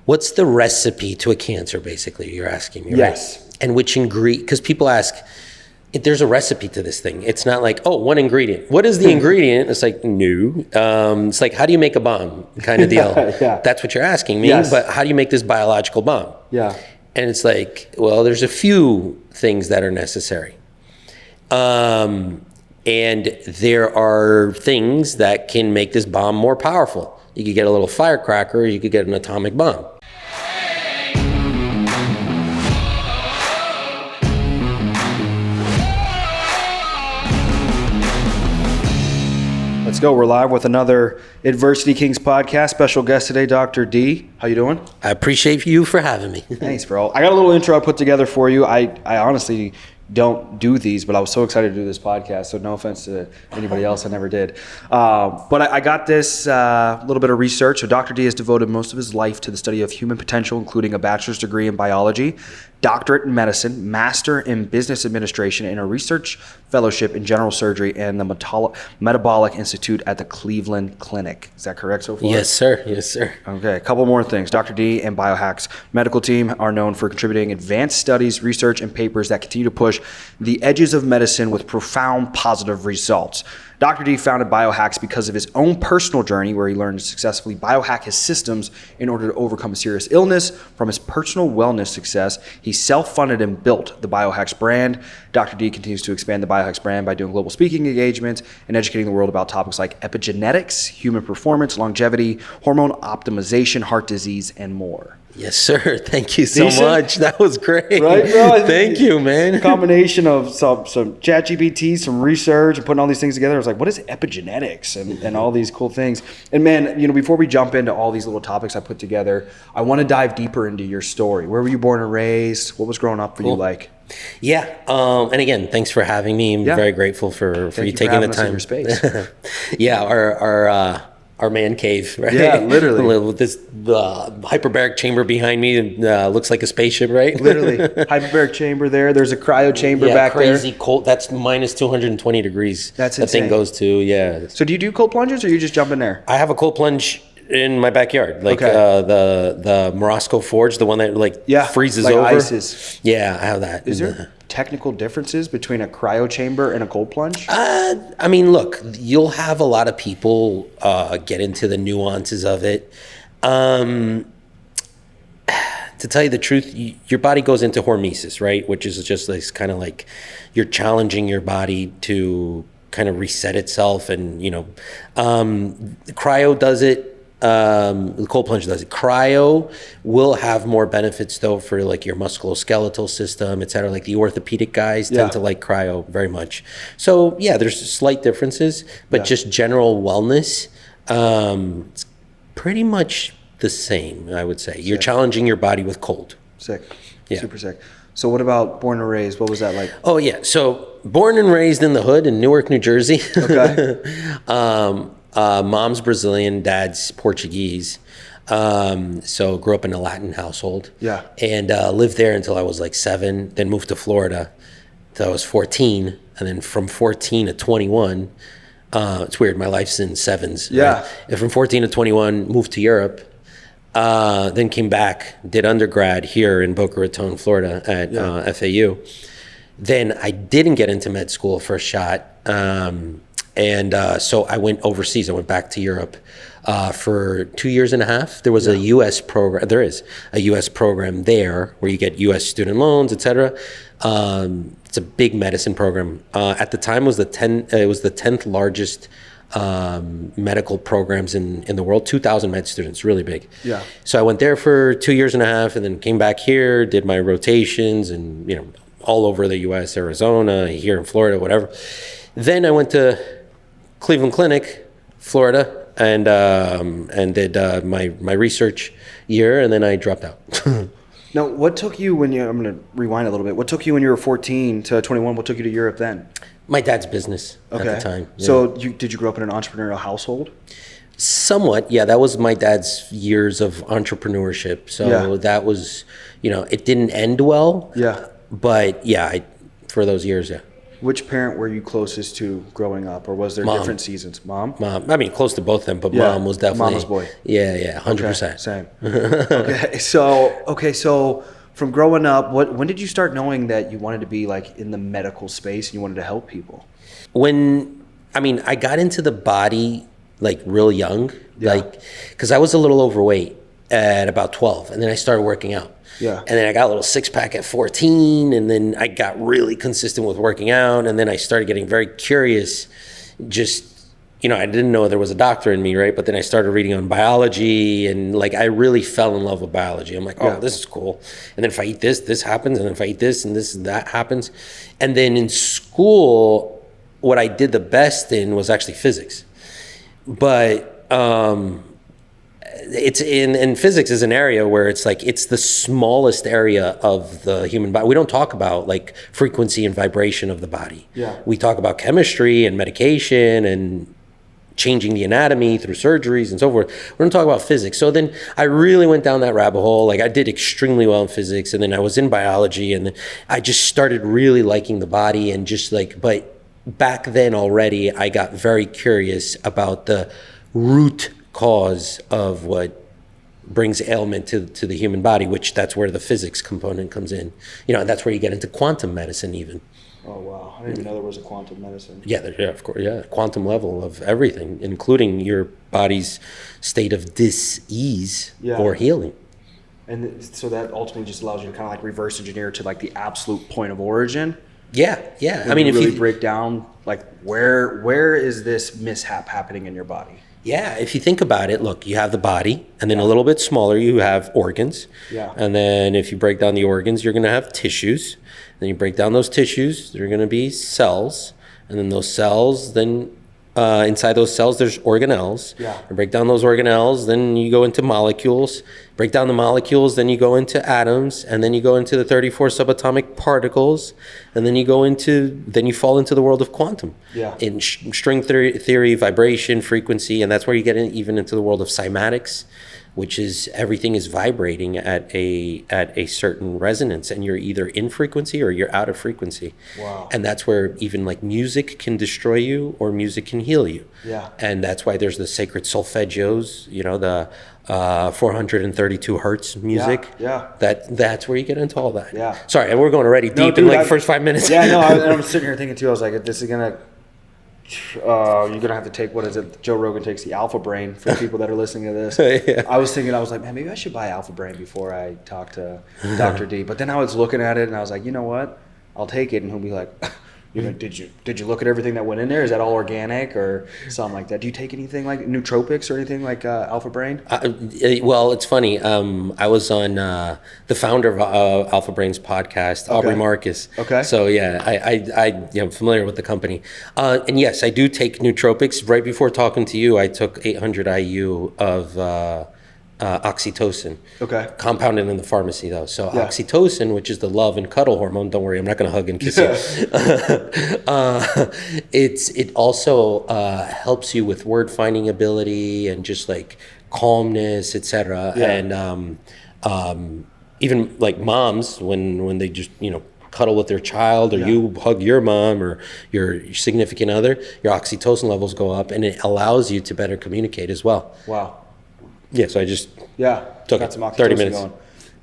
What's the recipe to a cancer, basically, you're asking me, right? Yes. And which ingredient, because people ask, if there's a recipe to this thing. It's not like, oh, one ingredient. What is the ingredient? It's like, no. It's like, how do you make a bomb kind of deal? Yeah. That's what you're asking me, Yes. but how do you make this biological bomb? Yeah. And it's like, well, there's a few things that are necessary. And there are things that can make this bomb more powerful. You could get a little firecracker, you could get an atomic bomb. Let's go. We're live with another Adversity Kings podcast. Special guest today, Dr. D. How you doing? I appreciate you for having me. Thanks, bro. I got a little intro I put together for you. I honestly don't do these, but I was so excited to do this podcast, so no offense to anybody else, I never did. But I got this little bit of research. So Dr. D has devoted most of his life to the study of human potential, including a bachelor's degree in biology, doctorate in medicine, master in business administration, and a research fellowship in general surgery and the Metabolic Institute at the Cleveland Clinic. Is that correct so far? Yes, sir. Yes, sir. Okay, a couple more things. Dr. D and Biohax medical team are known for contributing advanced studies, research, and papers that continue to push the edges of medicine with profound positive results. Dr. D founded Biohax because of his own personal journey where he learned to successfully biohack his systems in order to overcome a serious illness. From his personal wellness success, he self-funded and built the Biohax brand. Dr. D continues to expand the Biohax brand by doing global speaking engagements and educating the world about topics like epigenetics, human performance, longevity, hormone optimization, heart disease, and more. Yes, sir. Thank you so Decent? much. That was great. Right, bro? Thank you, man. Combination of some ChatGPT, some research, and putting all these things together. I was like, what is epigenetics and all these cool things? And man, before we jump into all these little topics I put together, I want to dive deeper into your story. Where were you born and raised? What was growing up for you like? Yeah. And again, thanks for having me. I'm very grateful for you taking the time. Us in your space. Yeah. Our man cave, right? Yeah, literally. With this hyperbaric chamber behind me, looks like a spaceship, right? Literally. Hyperbaric chamber there. There's a cryo chamber back there. Crazy cold. That's minus 220 degrees. That's insane. That thing goes to, yeah. So do you do cold plunges or you just jump in there? I have a cold plunge in my backyard, like the Morosco Forge, the one that freezes like over. Ices. Yeah, I have that. Is there technical differences between a cryo chamber and a cold plunge? I mean, look, you'll have a lot of people get into the nuances of it. To tell you the truth, your body goes into hormesis, right? Which is just this kind of like you're challenging your body to kind of reset itself, and cryo does it. The cold plunge does it. Cryo will have more benefits though for like your musculoskeletal system, et cetera. Like the orthopedic guys tend to like cryo very much. So yeah, there's slight differences, but just general wellness, it's pretty much the same, I would say. You're challenging your body with cold. Sick. Yeah. Super sick. So what about born and raised? What was that like? Oh yeah. So born and raised in the hood in Newark, New Jersey. Okay. Mom's Brazilian, dad's Portuguese. So grew up in a Latin household. Yeah. And lived there until I was like 7, then moved to Florida until I was 14. And then from 14 to 21, it's weird, my life's in sevens. Yeah. Right? And from 14 to 21, moved to Europe. Then came back, did undergrad here in Boca Raton, Florida at FAU. Then I didn't get into med school for a shot. So I went overseas. I went back to Europe for 2 years and a half. There was a U.S. program. There is a U.S. program there where you get U.S. student loans, et cetera. It's a big medicine program. At the time, it was the 10th largest medical programs in the world. 2,000 med students, really big. Yeah. So I went there for 2 years and a half, and then came back here, did my rotations, and all over the U.S., Arizona, here in Florida, whatever. Then I went to Cleveland Clinic, Florida, and did my research year, and then I dropped out. Now, what took you I'm going to rewind a little bit. What took you when you were 14 to 21? What took you to Europe then? My dad's business at the time. Yeah. So did you grow up in an entrepreneurial household? Somewhat, yeah. That was my dad's years of entrepreneurship. So that was, it didn't end well. Yeah. But yeah, for those years, yeah. Which parent were you closest to growing up, or was there Mom. different seasons? Mom? Mom. I mean, close to both of them, but Yeah. mom was definitely Mama's boy. Yeah, 100%. Okay, same. So from growing up, when did you start knowing that you wanted to be like in the medical space and you wanted to help people? I got into the body like real young, Yeah. like because I was a little overweight at about 12, and then I started working out. Yeah. And then I got a little six pack at 14, and then I got really consistent with working out, and then I started getting very curious. Just, I didn't know there was a doctor in me, right? But then I started reading on biology, and like I really fell in love with biology. I'm like, oh, this is cool. And then if I eat this, this happens, and if I eat this and this and that happens. And then in school, what I did the best in was actually physics. But it's in physics is an area where it's like it's the smallest area of the human body. We don't talk about like frequency and vibration of the body. Yeah. We talk about chemistry and medication and changing the anatomy through surgeries and so forth. We don't talk about physics. So then I really went down that rabbit hole. Like I did extremely well in physics, and then I was in biology, and then I just started really liking the body, and just like, but back then already I got very curious about the root cause of what brings ailment to the human body, which that's where the physics component comes in. And that's where you get into quantum medicine even. Oh, wow. I didn't even know there was a quantum medicine. Yeah, of course. Yeah, quantum level of everything, including your body's state of dis-ease or healing. And so that ultimately just allows you to kind of like reverse engineer to like the absolute point of origin. Yeah. I mean, if you break down like where is this mishap happening in your body? Yeah, if you think about it, look, you have the body, and then a little bit smaller, you have organs. Yeah. And then if you break down the organs, you're going to have tissues. Then you break down those tissues, they're going to be cells. And then those cells, then inside those cells, there's organelles. Yeah. And break down those organelles, then you go into molecules. Break down the molecules, then you go into atoms, and then you go into the 34 subatomic particles, and then you fall into the world of quantum. Yeah. In string theory, vibration, frequency, and that's where you get even into the world of cymatics, which is everything is vibrating at a certain resonance, and you're either in frequency or you're out of frequency. Wow. And that's where even like music can destroy you or music can heal you. Yeah. And that's why there's the sacred solfeggios, the 432 hertz music. Yeah. That's where you get into all that. Yeah. Sorry, and we're going already deep in like the first 5 minutes. Yeah, no, I'm sitting here thinking too, I was like, this is going to, you're gonna have to take, what is it? Joe Rogan takes the Alpha Brain for the people that are listening to this. Yeah. I was like, man, maybe I should buy Alpha Brain before I talk to Dr. D. But then I was looking at it and I was like, you know what? I'll take it. And he'll be like, did you look at everything that went in there? Is that all organic or something like that? Do you take anything like nootropics or anything like Alpha Brain? Well, it's funny. I was on the founder of Alpha Brain's podcast, Aubrey Marcus. Okay. So yeah, I'm familiar with the company. And yes, I do take nootropics. Right before talking to you, I took 800 IU of oxytocin. Okay. Compounded in the pharmacy though. So oxytocin, which is the love and cuddle hormone. Don't worry, I'm not going to hug and kiss you. It also helps you with word finding ability and just like calmness, etc. And even like moms when they just cuddle with their child, or you hug your mom or your significant other, your oxytocin levels go up, and it allows you to better communicate as well. Wow. Yeah, so I just took got some oxytocin 30 minutes. going.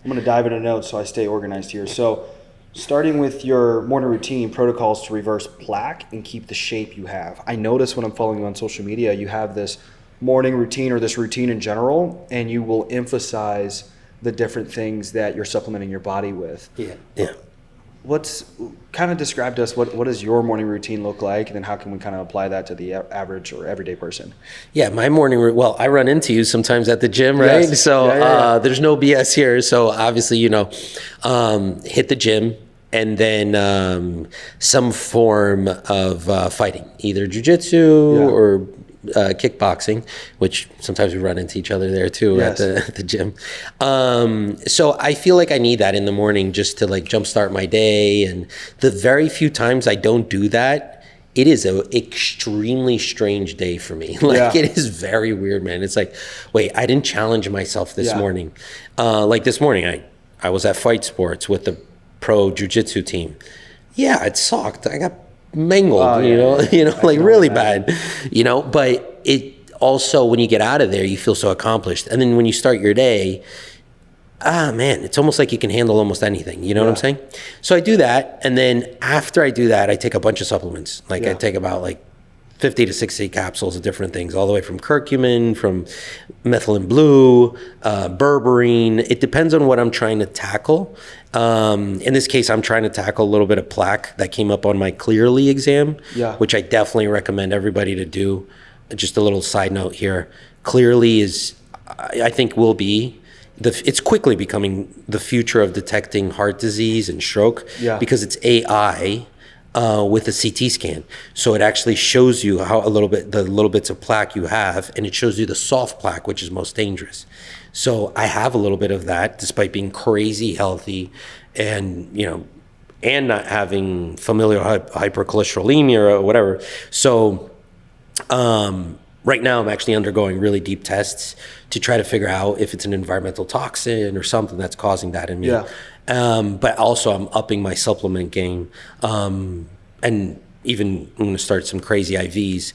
I'm going to dive into notes so I stay organized here. So starting with your morning routine, protocols to reverse plaque and keep the shape you have. I notice when I'm following you on social media, you have this morning routine or this routine in general, and you will emphasize the different things that you're supplementing your body with. Yeah. What's kind of describe to us what does your morning routine look like, and then how can we kind of apply that to the average or everyday person? Yeah, my morning well, I run into you sometimes at the gym, right? Yes. So there's no BS here. So obviously, hit the gym, and then some form of fighting, either jiu-jitsu or kickboxing, which sometimes we run into each other there too at the gym. So I feel like I need that in the morning just to like jumpstart my day. And the very few times I don't do that, it is an extremely strange day for me. It is very weird, man. It's like, wait, I didn't challenge myself this morning. Like this morning, I was at Fight Sports with the pro jiu-jitsu team. Yeah, it sucked. I got mangled, I like can really only bad, but it also, when you get out of there, you feel so accomplished. And then when you start your day, man, it's almost like you can handle almost anything. You know what I'm saying? So I do that. And then after I do that, I take a bunch of supplements. Like I take about like 50 to 60 capsules of different things, all the way from curcumin, from methylene blue, berberine. It depends on what I'm trying to tackle. In this case, I'm trying to tackle a little bit of plaque that came up on my Clearly exam, which I definitely recommend everybody to do. Just a little side note here. Clearly is, I think, will be, it's quickly becoming the future of detecting heart disease and stroke because it's AI with a CT scan. So it actually shows you how the little bits of plaque you have, and it shows you the soft plaque, which is most dangerous. So I have a little bit of that, despite being crazy healthy, and and not having familial hypercholesterolemia or whatever. So right now I'm actually undergoing really deep tests to try to figure out if it's an environmental toxin or something that's causing that in me. But also I'm upping my supplement game, and even I'm going to start some crazy IVs,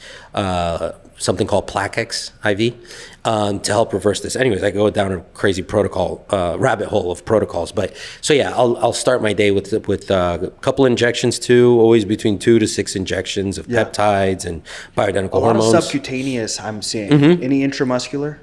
something called Plaquex IV, to help reverse this. Anyways, I go down a crazy protocol, rabbit hole of protocols. But so yeah, I'll start my day with a couple injections too, always between 2 to 6 injections of peptides and bioidentical hormones. A lot of subcutaneous I'm seeing. Any intramuscular?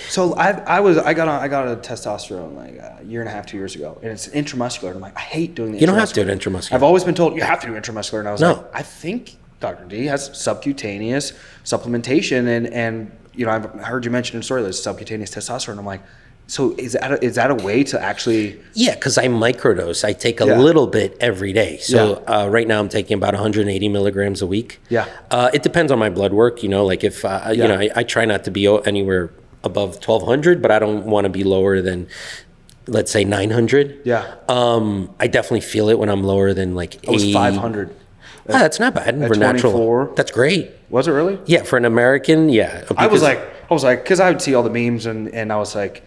So I got a testosterone like a year and a half, 2 years ago, and it's intramuscular. And I'm like, I hate doing the intramuscular. You don't have to do it intramuscular. I've always been told you have to do intramuscular, and I was like, I think Dr. D has subcutaneous supplementation, and I've heard you mention in story there's subcutaneous testosterone. I'm like, so is that a way to actually? Yeah, because I microdose. I take a little bit every day. So right now I'm taking about 180 milligrams a week. It depends on my blood work. Like if I try not to be anywhere above 1,200, but I don't want to be lower than, let's say, 900. I definitely feel it when I'm lower than like 80. I was 500. That's not bad for natural. That's great. Was it really? Yeah, for an American, I was like, because I would see all the memes, and I was like,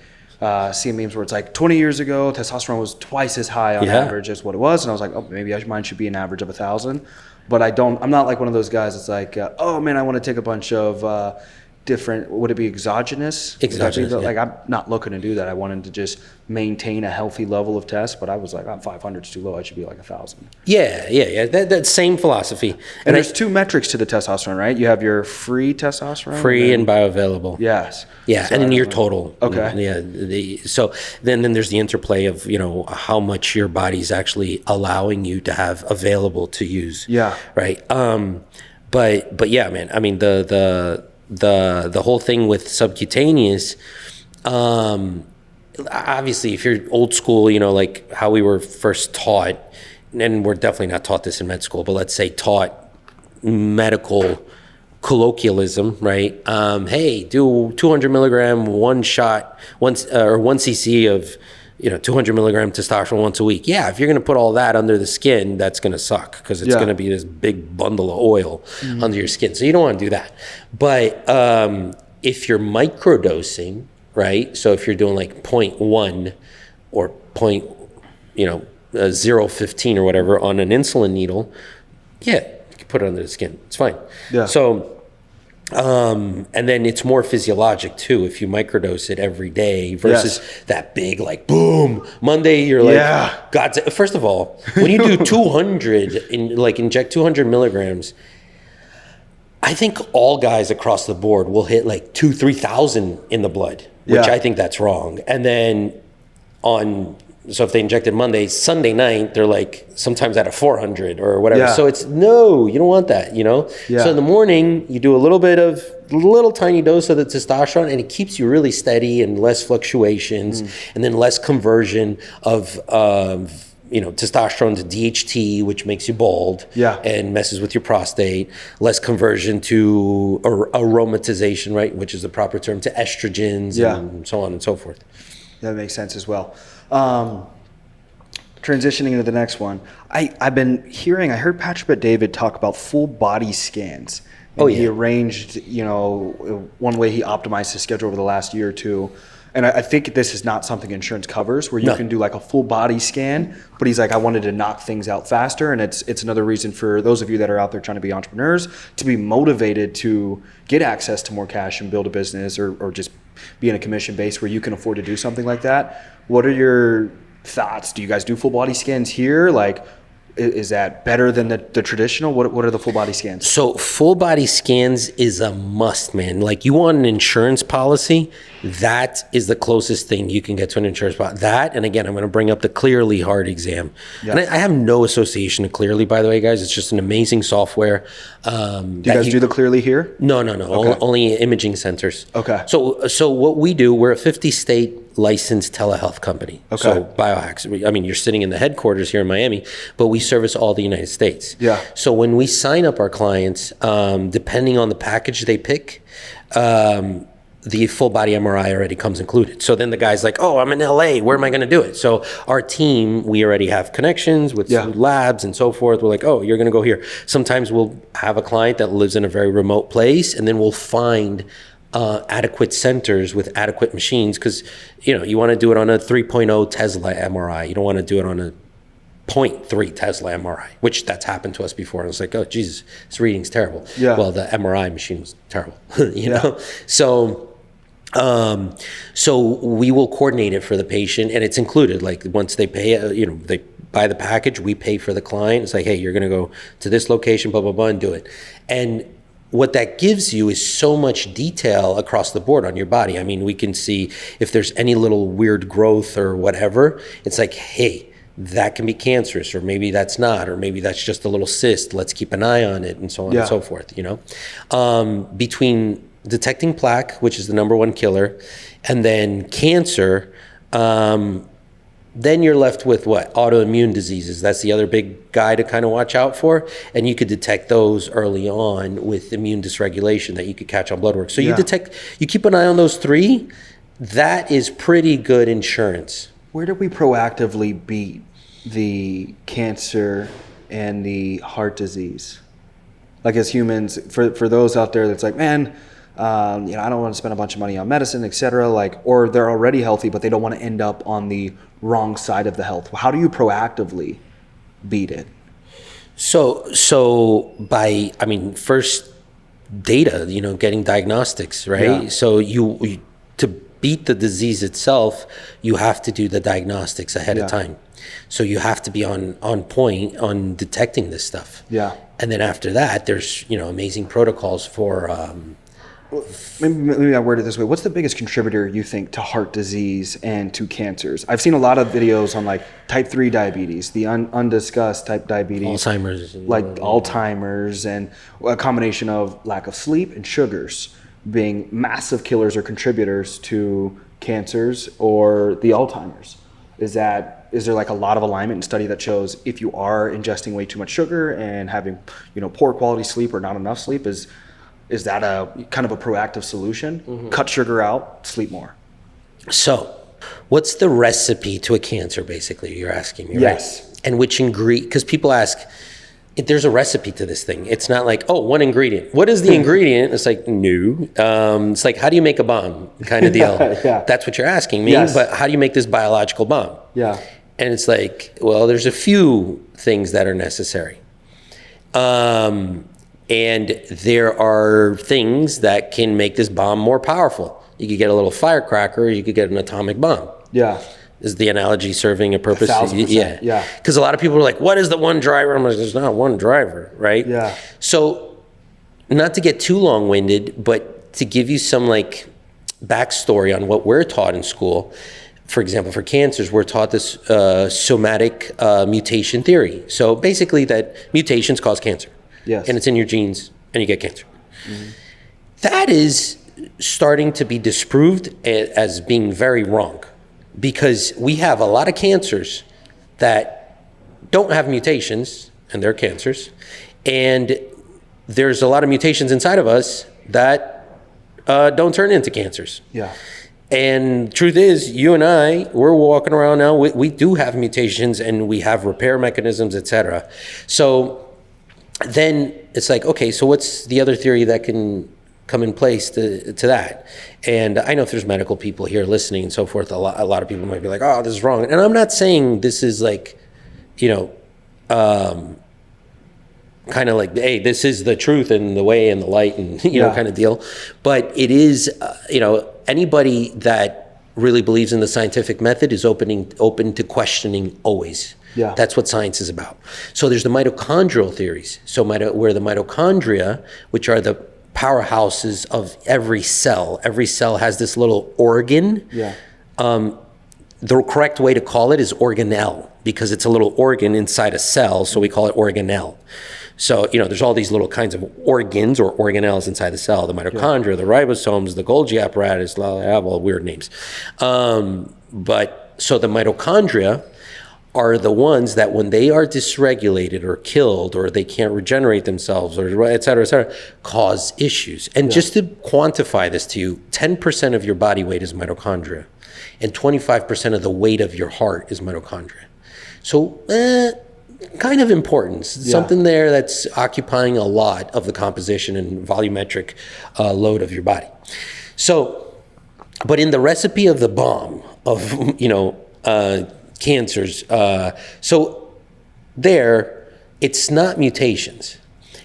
seeing memes where it's like 20 years ago, testosterone was twice as high on average as what it was, and I was like, oh, maybe mine should be an average of 1,000. But I'm not like one of those guys that's like, oh man, I want to take a bunch of different, would it be exogenous? Like I'm not looking to do that. I wanted to just maintain a healthy level of test, but I was like, 500 is too low. I should be like 1,000. Yeah. That same philosophy. And there's 2 metrics to the testosterone, right? You have your free testosterone, and bioavailable. Yes. Yeah, so and then your total. Okay. Yeah. So then there's the interplay of how much your body's actually allowing you to have available to use. Yeah. Right. But yeah, man. I mean the whole thing with subcutaneous, obviously if you're old school, like how we were first taught, and we're definitely not taught this in med school, but let's say taught medical colloquialism, right? Hey, do 200 milligram one shot, or 1 cc of 200 milligram testosterone once a week. Yeah, if you're going to put all that under the skin, that's going to suck because it's going to be this big bundle of oil under your skin. So you don't want to do that. But if you're microdosing, right? So if you're doing like 0.1 or 0.015 or whatever on an insulin needle, you can put it under the skin. It's fine. Yeah. So and then it's more physiologic too if you microdose it every day versus that big like boom Monday you're like God's. First of all, when you do 200 inject 200 milligrams, I think all guys across the board will hit like 2,000-3,000 in the blood, which I think that's wrong. And then so if they injected Monday, Sunday night, they're like sometimes at a 400 or whatever. So it's you don't want that, So in the morning, you do a little tiny dose of the testosterone, and it keeps you really steady and less fluctuations, and then less conversion of testosterone to DHT, which makes you bald and messes with your prostate, less conversion to aromatization, right, which is the proper term, to estrogens and so on and so forth. That makes sense as well. Transitioning into the next one, I heard Patrick Bet-David talk about full body scans. And he arranged, one way he optimized his schedule over the last year or two. And I think this is not something insurance covers, where you can do like a full body scan, but he's like, I wanted to knock things out faster. And it's another reason for those of you that are out there trying to be entrepreneurs to be motivated to get access to more cash and build a business, or just be in a commission base where you can afford to do something like that. What are your thoughts? Do you guys do full body scans here? Like, is that better than the traditional? What are the full body scans? So full body scans is a must, man. Like, you want an insurance policy, that is the closest thing you can get to an insurance policy. That, and again, I'm going to bring up the Clearly heart exam. And I have no association to Clearly, by the way, guys. It's just an amazing software. Do you guys do the Clearly here? No. Okay. Only imaging centers. Okay. So what we do, we're a 50-state licensed telehealth company. Okay. So Biohax, I mean, you're sitting in the headquarters here in Miami, but we service all the United States. Yeah. So when we sign up our clients, depending on the package they pick, the full body MRI already comes included. So then the guy's like, oh, I'm in LA, where am I going to do it? So our team, we already have connections with labs and so forth. We're like, oh, you're going to go here. Sometimes we'll have a client that lives in a very remote place, and then we'll find adequate centers with adequate machines, because you want to do it on a 3.0 Tesla MRI. You don't want to do it on a 0.3 Tesla MRI, which that's happened to us before. And it's like, oh, Jesus, this reading's terrible. Yeah. Well, the MRI machine was terrible, know? So we will coordinate it for the patient, and it's included. Like, once they pay, they buy the package, we pay for the client. It's like, hey, you're going to go to this location, blah, blah, blah, and do it. And what that gives you is so much detail across the board on your body. I mean, we can see if there's any little weird growth or whatever. It's like, hey, that can be cancerous, or maybe that's not, or maybe that's just a little cyst. Let's keep an eye on it, and so on and so forth. Between detecting plaque, which is the number one killer, and then cancer, then you're left with what? Autoimmune diseases. That's the other big guy to kind of watch out for. And you could detect those early on with immune dysregulation that you could catch on blood work. So you keep an eye on those three. That is pretty good insurance. Where do we proactively beat the cancer and the heart disease? Like, as humans, for those out there that's like, man, I don't want to spend a bunch of money on medicine, et cetera, or they're already healthy, but they don't want to end up on the wrong side of the health. How do you proactively beat it? So by, first data, getting diagnostics, right? Yeah. So you to beat the disease itself, you have to do the diagnostics ahead of time. So you have to be on point on detecting this stuff. Yeah. And then after that, there's, amazing protocols for, maybe I word it this way. What's the biggest contributor, you think, to heart disease and to cancers? I've seen a lot of videos on like type 3 diabetes, the undiscussed type diabetes. Alzheimer's, and a combination of lack of sleep and sugars being massive killers or contributors to cancers or the Alzheimer's. Is there like a lot of alignment and study that shows if you are ingesting way too much sugar and having, poor quality sleep or not enough sleep, is that a kind of a proactive solution? Mm-hmm. Cut sugar out, sleep more. So what's the recipe to a cancer, basically, you're asking me, right? Yes. And which ingredient, because people ask, there's a recipe to this thing. It's not like, one ingredient. What is the ingredient? It's like, no. It's like, how do you make a bomb kind of deal? Yeah. That's what you're asking me, but how do you make this biological bomb? Yeah. And it's like, well, there's a few things that are necessary. And there are things that can make this bomb more powerful. You could get a little firecracker, or you could get an atomic bomb. Yeah. Is the analogy serving a purpose? 1,000%. Yeah. Because a lot of people are like, what is the one driver? I'm like, there's not one driver, right? Yeah. So not to get too long-winded, but to give you some like backstory on what we're taught in school. For example, for cancers, we're taught this somatic mutation theory. So basically that mutations cause cancer. Yes. And it's in your genes, and you get cancer. Mm-hmm. That is starting to be disproved as being very wrong, because we have a lot of cancers that don't have mutations, and they're cancers, and there's a lot of mutations inside of us that don't turn into cancers. Yeah. And truth is, you and I, we're walking around now, we do have mutations, and we have repair mechanisms, etc. So then it's like, okay, so what's the other theory that can come in place to that. And I know if there's medical people here listening and so forth, a lot of people might be like, oh, this is wrong. And I'm not saying this is like, kind of like, hey, this is the truth and the way and the light and, you know, kind of deal. But it is, anybody that really believes in the scientific method is open to questioning always. Yeah. That's what science is about. So there's the mitochondrial theories. So where the mitochondria, which are the powerhouses of every cell has this little organ. Yeah. The correct way to call it is organelle, because it's a little organ inside a cell, so we call it organelle. So, there's all these little kinds of organs or organelles inside the cell, the mitochondria, the ribosomes, the Golgi apparatus, they have all weird names. But so the mitochondria are the ones that when they are dysregulated or killed or they can't regenerate themselves or et cetera, cause issues. And just to quantify this to you, 10% of your body weight is mitochondria and 25% of the weight of your heart is mitochondria. So, kind of important. Something there that's occupying a lot of the composition and volumetric load of your body. So, but in the recipe of the bomb of, cancers, so there, it's not mutations.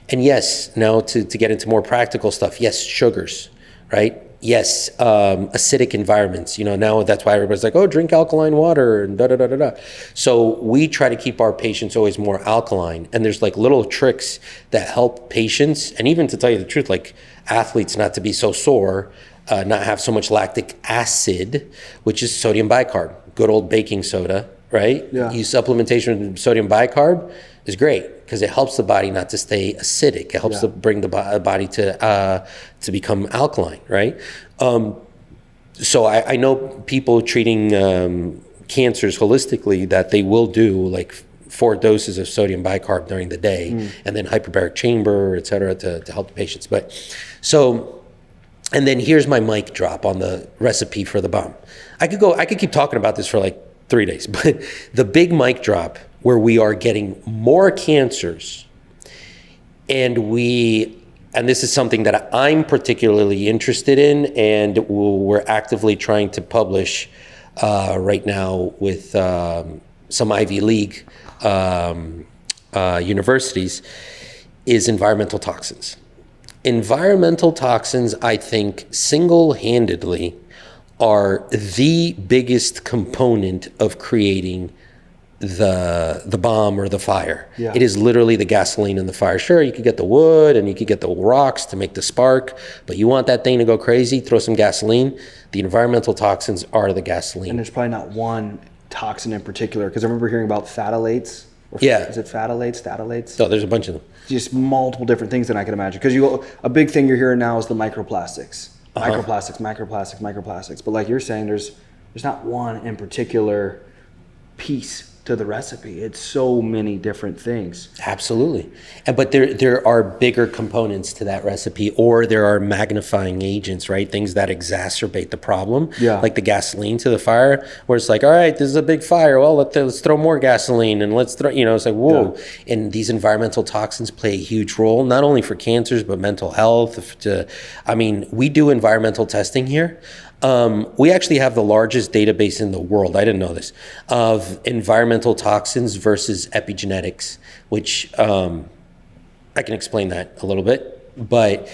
And yes, now to get into more practical stuff, yes, sugars, right? Yes, acidic environments. Now that's why everybody's like, oh, drink alkaline water and da-da-da-da-da. So we try to keep our patients always more alkaline. And there's like little tricks that help patients, and even to tell you the truth, like athletes not to be so sore, not have so much lactic acid, which is sodium bicarb, good old baking soda, right? Yeah. Use supplementation with sodium bicarb is great because it helps the body not to stay acidic. It helps to bring the body to become alkaline, right? So I know people treating cancers holistically that they will do like 4 doses of sodium bicarb during the day and then hyperbaric chamber, et cetera, to help the patients. But so, and then here's my mic drop on the recipe for the bomb. I could keep talking about this for like 3 days, but the big mic drop where we are getting more cancers and this is something that I'm particularly interested in and we're actively trying to publish right now with some Ivy League universities is environmental toxins. Environmental toxins, I think, single-handedly are the biggest component of creating the bomb or the fire. Yeah. It is literally the gasoline in the fire. Sure, you could get the wood and you could get the rocks to make the spark, but you want that thing to go crazy, throw some gasoline. The environmental toxins are the gasoline. And there's probably not one toxin in particular, because I remember hearing about phthalates. Is it phthalates? No, there's a bunch of them. Just multiple different things that I can imagine. Because a big thing you're hearing now is the microplastics. Microplastics. But like you're saying, there's not one in particular piece to the recipe. It's so many different things. Absolutely. But there are bigger components to that recipe, or there are magnifying agents, right? Things that exacerbate the problem. Yeah. Like the gasoline to the fire, where it's like, all right, this is a big fire. Well, let's throw more gasoline and let's throw, it's like, whoa. Yeah. And these environmental toxins play a huge role, not only for cancers, but mental health. We do environmental testing here. We actually have the largest database in the world, I didn't know this, of environmental toxins versus epigenetics, which I can explain that a little bit. But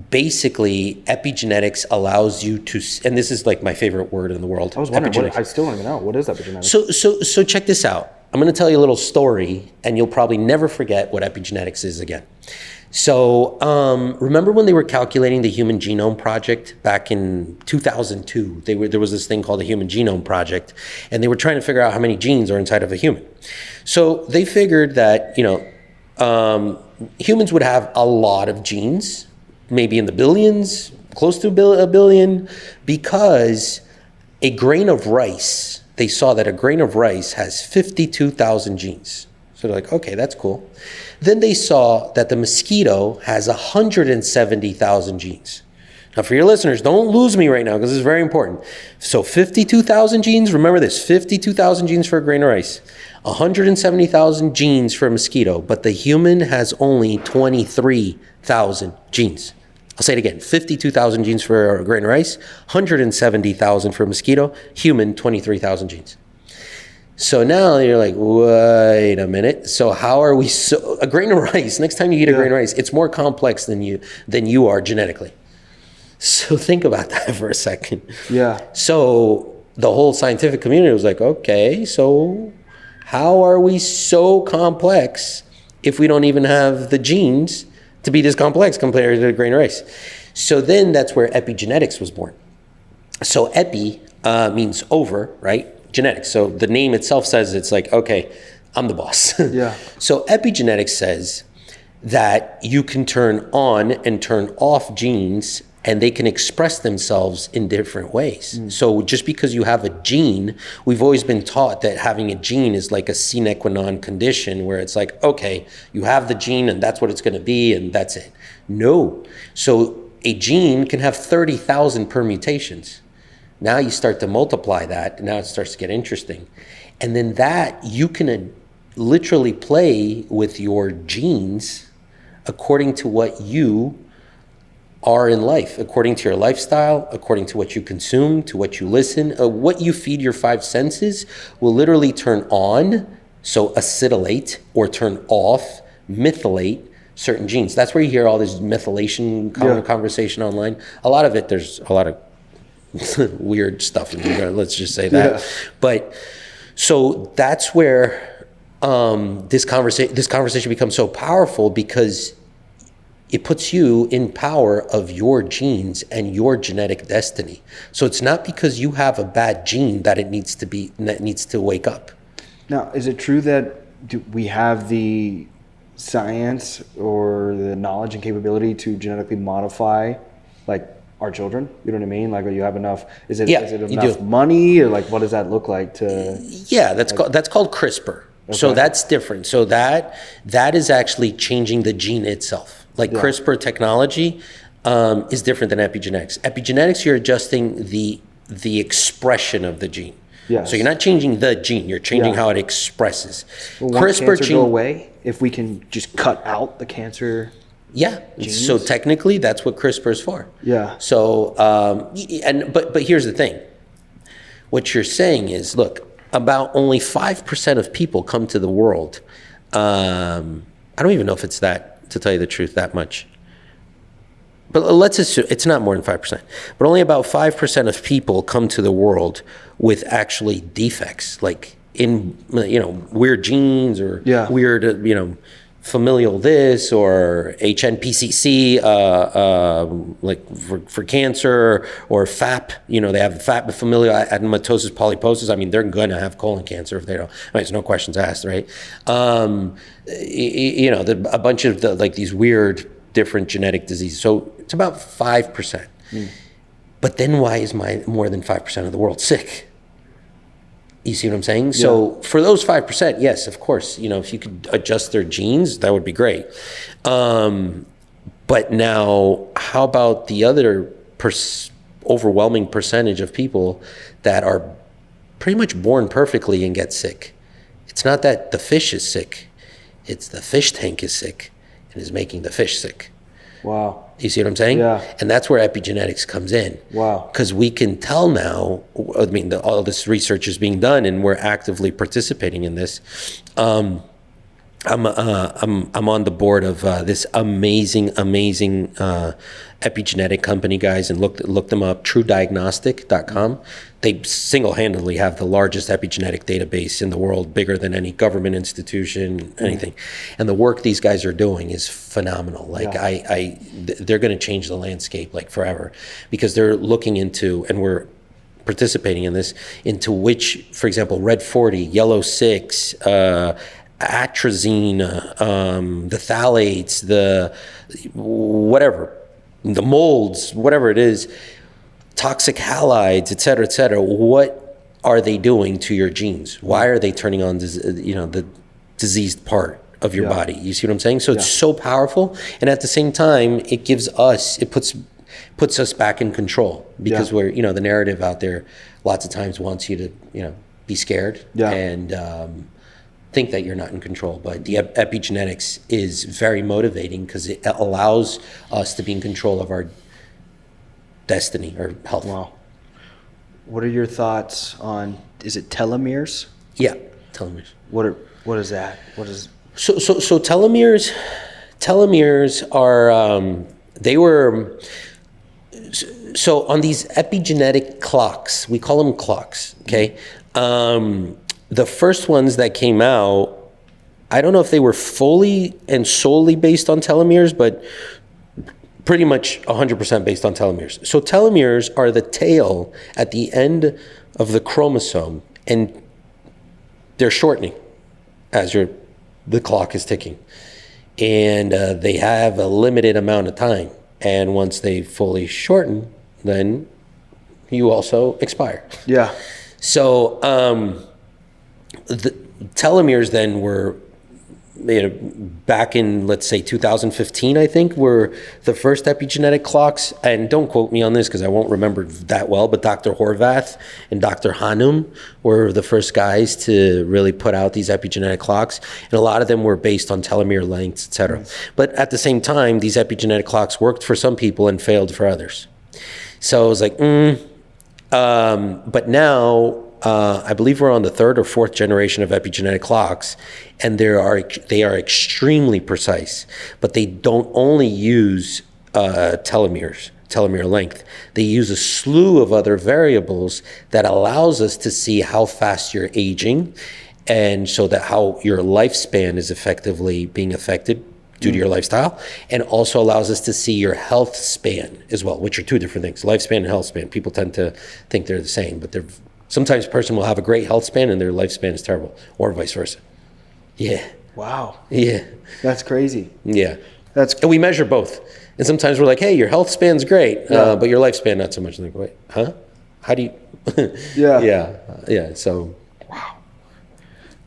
basically, epigenetics allows you to, and this is like my favorite word in the world. I was wondering, I still don't even know. What is epigenetics? So check this out. I'm going to tell you a little story, and you'll probably never forget what epigenetics is again. So remember when they were calculating the Human Genome Project back in 2002? There was this thing called the Human Genome Project, and they were trying to figure out how many genes are inside of a human. So they figured that humans would have a lot of genes, maybe in the billions, close to a billion, because a grain of rice, they saw that a grain of rice has 52,000 genes. So they're like, okay, that's cool. Then they saw that the mosquito has 170,000 genes. Now for your listeners, don't lose me right now because this is very important. So 52,000 genes, remember this, 52,000 genes for a grain of rice, 170,000 genes for a mosquito, but the human has only 23,000 genes. I'll say it again, 52,000 genes for a grain of rice, 170,000 for a mosquito, human, 23,000 genes. So now you're like, wait a minute. So how are we a grain of rice, next time you eat a grain of rice, it's more complex than you are genetically. So think about that for a second. Yeah. So the whole scientific community was like, okay, so how are we so complex if we don't even have the genes to be this complex compared to a grain of rice? So then that's where epigenetics was born. So epi means over, right? Genetics. So the name itself says it's like, okay, I'm the boss. Yeah. So epigenetics says that you can turn on and turn off genes and they can express themselves in different ways. So just because you have a gene, we've always been taught that having a gene is like a sine qua non condition where it's like, okay, you have the gene and that's what it's gonna be and that's it. No. So a gene can have 30,000 permutations. Now you start to multiply that, and now it starts to get interesting. And then that, you can literally play with your genes according to what you are in life, according to your lifestyle, according to what you consume, to what you listen. What you feed your five senses will literally turn on, so acetylate, or turn off, methylate certain genes. That's where you hear all this methylation conversation online. A lot of it, there's a lot of weird stuff in there, let's just say that. Yeah. But so that's where this conversation becomes so powerful, because it puts you in power of your genes and your genetic destiny. So it's not because you have a bad gene that it needs to wake up. Now, is it true that we have the science or the knowledge and capability to genetically modify, like, our children? You know what I mean? Like, you have enough, is it enough money, or like, what does that look like to? Yeah, that's called CRISPR. Okay. So that's different. So that is actually changing the gene itself. Like CRISPR technology is different than epigenetics. Epigenetics, you're adjusting the expression of the gene. Yes. So you're not changing the gene, you're changing how it expresses. Well, CRISPR cancer go away if we can just cut out the cancer? Yeah. Genes? So technically, that's what CRISPR is for. Yeah. So, but here's the thing. What you're saying is, look, about only 5% of people come to the world. I don't even know if it's that, to tell you the truth, that much. But let's assume it's not more than 5%. But only about 5% of people come to the world with actually defects, like in weird genes or weird familial this or HNPCC, like for cancer, or FAP. They have FAP, familial adenomatous polyposis. I mean, they're gonna have colon cancer if they don't. I mean, there's no questions asked, right? A bunch of these weird different genetic diseases. So it's about 5%. But then why is more than 5% of the world sick? You see what I'm saying? Yeah. So for those 5%, yes, of course, if you could adjust their genes, that would be great. But now, how about the other overwhelming percentage of people that are pretty much born perfectly and get sick? It's not that the fish is sick. It's the fish tank is sick and is making the fish sick. Wow. You see what I'm saying? Yeah. And that's where epigenetics comes in. Wow. Because we can tell now, all this research is being done and we're actively participating in this. I'm on the board of this amazing epigenetic company, guys, and look them up, truediagnostic.com. They single-handedly have the largest epigenetic database in the world, bigger than any government institution, anything. And the work these guys are doing is phenomenal. Like they're going to change the landscape like forever, because they're looking into, and we're participating in this, into which, for example, red 40, yellow 6, atrazine, the phthalates, the whatever, the molds, whatever it is, toxic halides, et cetera, what are they doing to your genes? Why are they turning on the diseased part of your body? You see what I'm saying? So it's so powerful, and at the same time, it puts us back in control, because we're, the narrative out there lots of times wants you to, be scared and think that you're not in control. But the epigenetics is very motivating because it allows us to be in control of our destiny or health. Wow. What are your thoughts on, is it telomeres? Yeah, telomeres. What is that? What is... So telomeres are, they were, so on these epigenetic clocks, we call them clocks, okay? The first ones that came out, I don't know if they were fully and solely based on telomeres, but pretty much 100% based on telomeres. So telomeres are the tail at the end of the chromosome, and they're shortening as the clock is ticking. And they have a limited amount of time. And once they fully shorten, then you also expire. Yeah. So the telomeres then were, back in, let's say, 2015, I think, were the first epigenetic clocks. And don't quote me on this because I won't remember that well, but Dr. Horvath and Dr. Hanum were the first guys to really put out these epigenetic clocks. And a lot of them were based on telomere lengths, et cetera. But at the same time, these epigenetic clocks worked for some people and failed for others. So I was like, but now, I believe we're on the third or fourth generation of epigenetic clocks, and they are extremely precise, but they don't only use telomere length. They use a slew of other variables that allows us to see how fast you're aging, and so that how your lifespan is effectively being affected due to your lifestyle, and also allows us to see your health span as well, which are two different things. Lifespan and health span. People tend to think they're the same, but sometimes a person will have a great health span and their lifespan is terrible, or vice versa. Yeah. Wow. Yeah. That's crazy. Yeah. And we measure both. And sometimes we're like, hey, your health span's great, but your lifespan not so much. Like, wait, huh? How do you? Yeah. Yeah. So. Wow.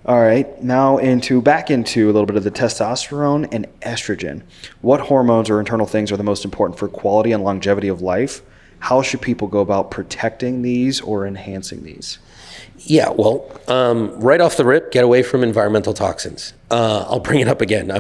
All right. Now back into a little bit of the testosterone and estrogen. What hormones or internal things are the most important for quality and longevity of life? How should people go about protecting these or enhancing these? Yeah, well, right off the rip, get away from environmental toxins. I'll bring it up again.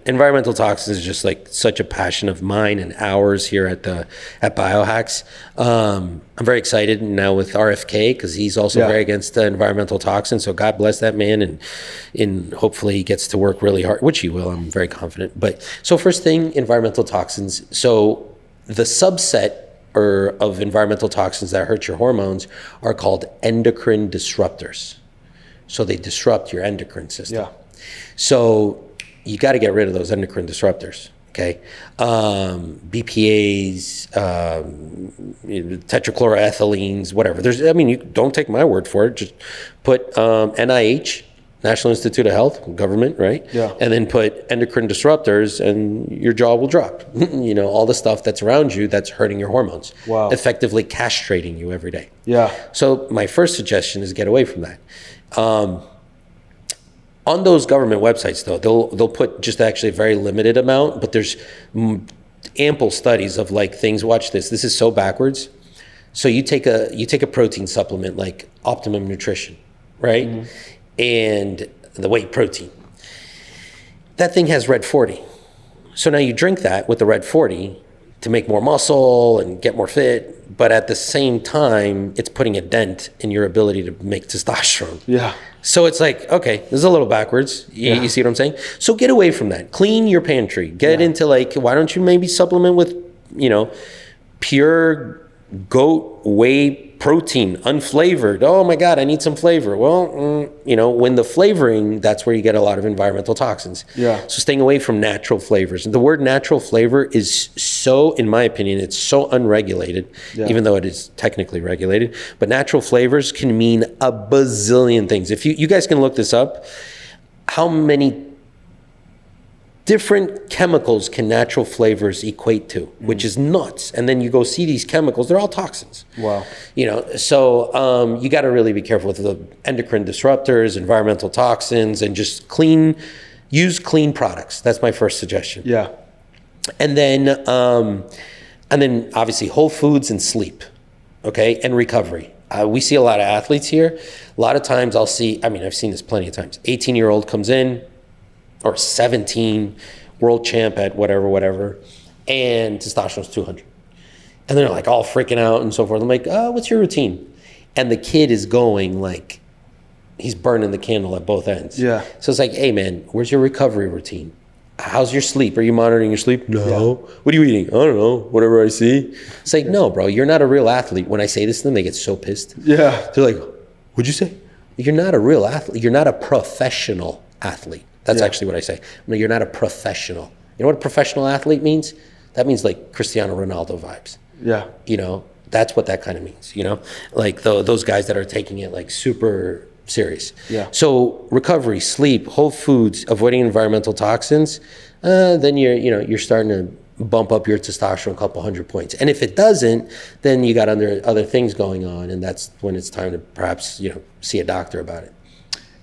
Environmental toxins is just like such a passion of mine and ours here at Biohax. I'm very excited now with RFK because he's also very against environmental toxins. So God bless that man, and hopefully he gets to work really hard, which he will. I'm very confident. But so first thing, environmental toxins. So the subset of environmental toxins that hurt your hormones are called endocrine disruptors. So they disrupt your endocrine system. Yeah. So you got to get rid of those endocrine disruptors. Okay, BPAs, tetrachloroethylenes, whatever. You don't take my word for it. Just put NIH, National Institute of Health, government, right? Yeah. And then put endocrine disruptors, and your jaw will drop. All the stuff that's around you that's hurting your hormones. Wow. Effectively castrating you every day. Yeah. So my first suggestion is get away from that. On those government websites, though, they'll put just actually a very limited amount, but there's ample studies of like things. Watch this. This is so backwards. So you take a protein supplement like Optimum Nutrition, right? Mm-hmm. And the whey protein. That thing has red 40. So now you drink that with the red 40 to make more muscle and get more fit, but at the same time, it's putting a dent in your ability to make testosterone. Yeah. So it's like, okay, this is a little backwards. You see what I'm saying? So get away from that. Clean your pantry. Get into like, why don't you maybe supplement with, pure goat whey protein, unflavored. Oh my God, I need some flavor. Well, when the flavoring, that's where you get a lot of environmental toxins. Yeah. So staying away from natural flavors. The word natural flavor is so, in my opinion, it's so unregulated, even though it is technically regulated. But natural flavors can mean a bazillion things. If you guys can look this up, how many different chemicals can natural flavors equate to, which is nuts. And then you go see these chemicals, they're all toxins. Wow. So you got to really be careful with the endocrine disruptors, environmental toxins, and just use clean products. That's my first suggestion. Yeah. And then obviously whole foods and sleep, okay, and recovery. we see a lot of athletes here. A lot of times I've seen this plenty of times. 18-year-old comes in, or 17, world champ at whatever, and testosterone's 200. And they're like all freaking out and so forth. I'm like, what's your routine? And the kid is going like, he's burning the candle at both ends. Yeah. So it's like, hey man, where's your recovery routine? How's your sleep? Are you monitoring your sleep? No. Yeah. What are you eating? I don't know. Whatever I see. It's like, no, bro, you're not a real athlete. When I say this to them, they get so pissed. Yeah. They're like, what'd you say? You're not a real athlete. You're not a professional athlete. That's actually what I say. No, you're not a professional. You know what a professional athlete means? That means like Cristiano Ronaldo vibes. Yeah. You know, that's what that kind of means, you know? Like those guys that are taking it like super serious. Yeah. So recovery, sleep, whole foods, avoiding environmental toxins, then you're starting to bump up your testosterone a couple 100 points. And if it doesn't, then you got other things going on, and that's when it's time to perhaps, see a doctor about it.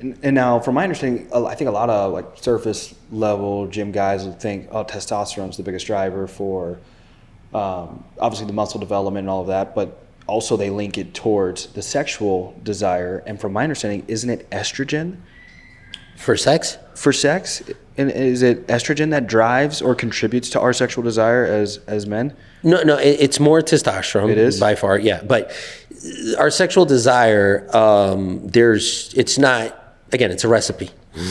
And now, from my understanding, I think a lot of like surface level gym guys would think, testosterone is the biggest driver for obviously the muscle development and all of that, but also they link it towards the sexual desire. And from my understanding, isn't it estrogen? For sex? For sex? And is it estrogen that drives or contributes to our sexual desire as men? No, it's more testosterone. It is? By far, yeah. But our sexual desire, it's not, again, it's a recipe.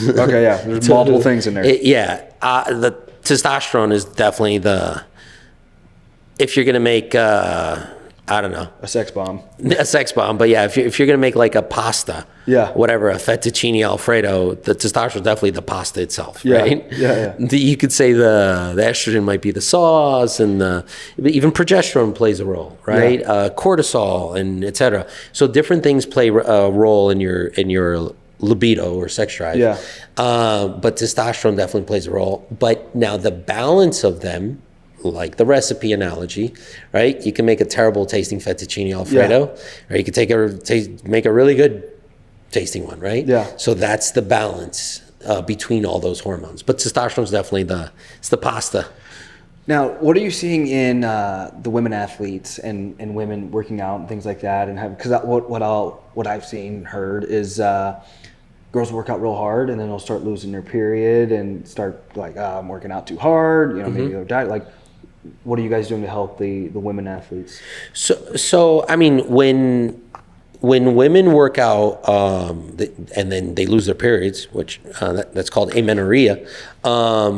Okay, yeah. There's multiple things in there. The testosterone is definitely if you're going to make, I don't know. A sex bomb. But yeah, if you're going to make like a pasta, yeah, whatever, a fettuccine Alfredo, the testosterone is definitely the pasta itself, yeah, right? Yeah. You could say the estrogen might be the sauce, and even progesterone plays a role, right? Yeah. Cortisol and et cetera. So different things play a role in your libido or sex drive. Yeah. But testosterone definitely plays a role. But now the balance of them, like the recipe analogy, right? You can make a terrible tasting fettuccine Alfredo, or you could make a really good tasting one, right? Yeah. So that's the balance between all those hormones. But testosterone is definitely it's the pasta. Now, what are you seeing in the women athletes and women working out and things like that? And because what I've seen, heard is girls work out real hard and then they'll start losing their period and start like, I'm working out too hard. Maybe they'll die. Like, what are you guys doing to help the women athletes? So I mean, when women work out and then they lose their periods, which that's called amenorrhea, I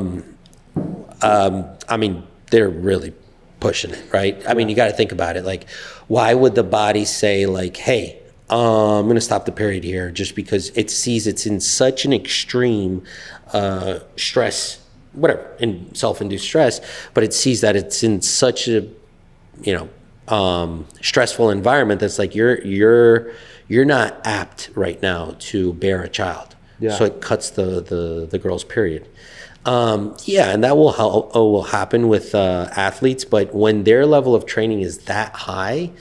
mean, they're really pushing it, right? I mean, you got to think about it. Like, why would the body say like, hey, I'm going to stop the period here just because it sees it's in such an extreme stress, whatever, in self-induced stress, but it sees that it's in such a, stressful environment that's like you're not apt right now to bear a child. Yeah. So it cuts the girl's period. And that will happen with athletes, but when their level of training is that high,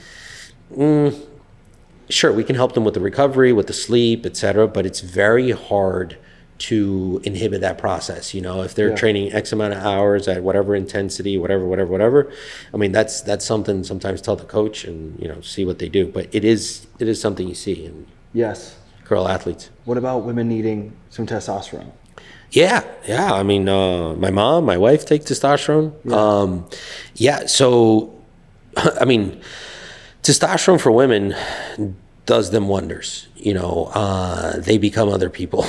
sure, we can help them with the recovery, with the sleep, et cetera, but it's very hard to inhibit that process. If they're training X amount of hours at whatever intensity, whatever. I mean, that's something sometimes tell the coach and, see what they do. But it is something you see in girl athletes. What about women needing some testosterone? Yeah. I mean, my wife takes testosterone. So, I mean, testosterone for women does them wonders. They become other people.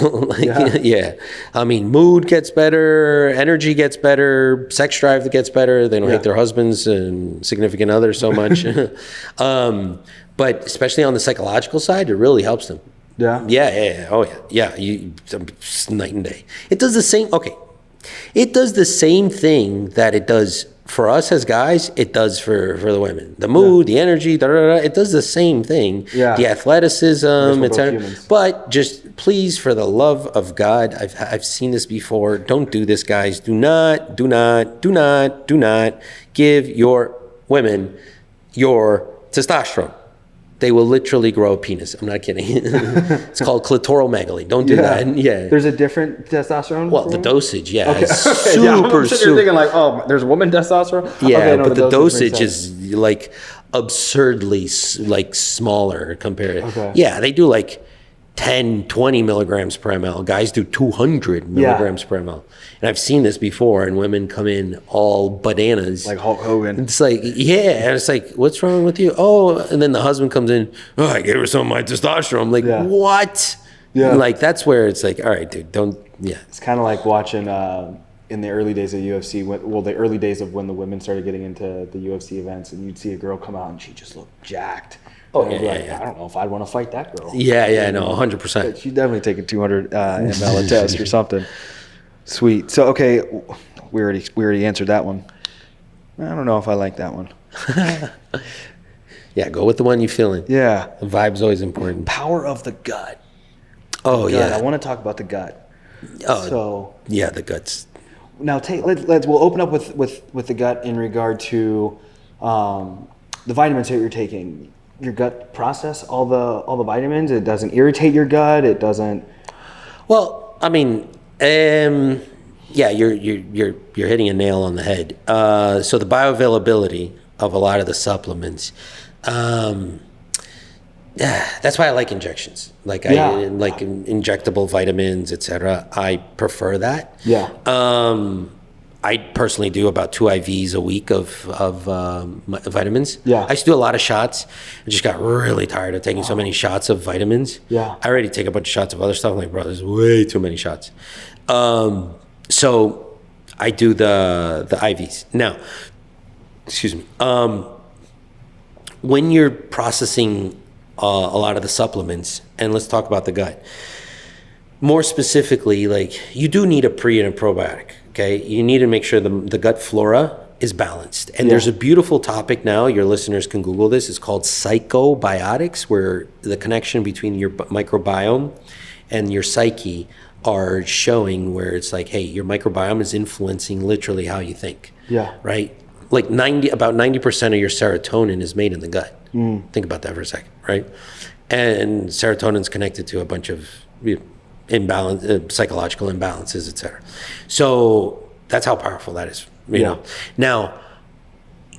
I mean, mood gets better, energy gets better, sex drive gets better. They don't hate their husbands and significant others so much. But especially on the psychological side, it really helps them. Yeah. Oh yeah. It's night and day. It does the same. Okay. It does the same thing that it does for us as guys. It does for the women. The mood, the energy, it does the same thing. Yeah. The athleticism, etc. But just please, for the love of God, I've seen this before. Don't do this, guys. Do not give your women your testosterone. They will literally grow a penis. I'm not kidding. It's called clitoromegaly. Don't do that. Yeah. There's a different testosterone? Well, the dosage, is super. I'm thinking like, there's woman testosterone? Yeah, but the dosage is like absurdly like smaller compared. Okay. Yeah, they do like 10, 20 milligrams per ml. Guys do 200 milligrams per ml. And I've seen this before, and women come in all bananas. Like Hulk Hogan. It's like, yeah. And it's like, what's wrong with you? Oh, and then the husband comes in, oh, I gave her some of my testosterone. I'm like, what? Yeah. Like, that's where it's like, all right, dude, don't, yeah. It's kind of like watching in the early days of UFC, the early days of when the women started getting into the UFC events, and you'd see a girl come out and she just looked jacked. Oh, I don't know if I'd want to fight that girl. Yeah, no, 100%. She's definitely taking 200 ml a test or something. Sweet. So, okay, we already answered that one. I don't know if I like that one. Yeah, go with the one you're feeling. Yeah. The vibe's always important. Power of the gut. Oh, Gut. yeah. I want to talk about the gut. Oh, so yeah, the guts. now we'll open up with the gut in regard to the vitamins that you're taking. Your gut process all the vitamins. It doesn't irritate your gut. It doesn't. Well, I mean, yeah, you're hitting a nail on the head. So the bioavailability of a lot of the supplements, that's why I like injections. Like I like injectable vitamins, etc. I prefer that. Yeah. I personally do about 2 IVs a week of vitamins. Yeah. I used to do a lot of shots. I just got really tired of taking so many shots of vitamins. Yeah. I already take a bunch of shots of other stuff. I'm like, bro, there's way too many shots. So I do the IVs. Now, excuse me. When you're processing a lot of the supplements, and let's talk about the gut. More specifically, like you do need a pre and a probiotic. Okay, you need to make sure the gut flora is balanced. And there's a beautiful topic now, your listeners can Google this, it's called psychobiotics, where the connection between your microbiome and your psyche are showing where it's like, hey, your microbiome is influencing literally how you think. Yeah. Right? Like about 90% of your serotonin is made in the gut. Think about that for a second, right? And serotonin's connected to a bunch of psychological imbalances, etc. So that's how powerful that is. You know. Now,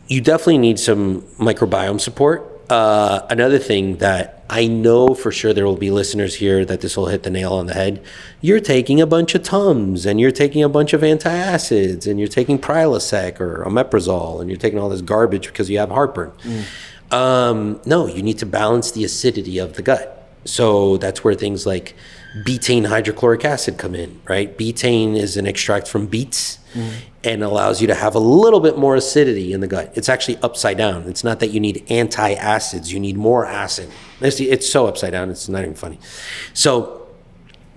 you definitely need some microbiome support. Another thing that I know for sure there will be listeners here that this will hit the nail on the head. You're taking a bunch of Tums, and you're taking a bunch of antacids, and you're taking Prilosec or omeprazole, and you're taking all this garbage because you have heartburn. No, you need to balance the acidity of the gut. So that's where things like betaine hydrochloric acid come in, right? Betaine is an extract from beets and allows you to have a little bit more acidity in the gut. It's actually upside down. It's not that you need anti-acids, you need more acid. It's so upside down, it's not even funny. So,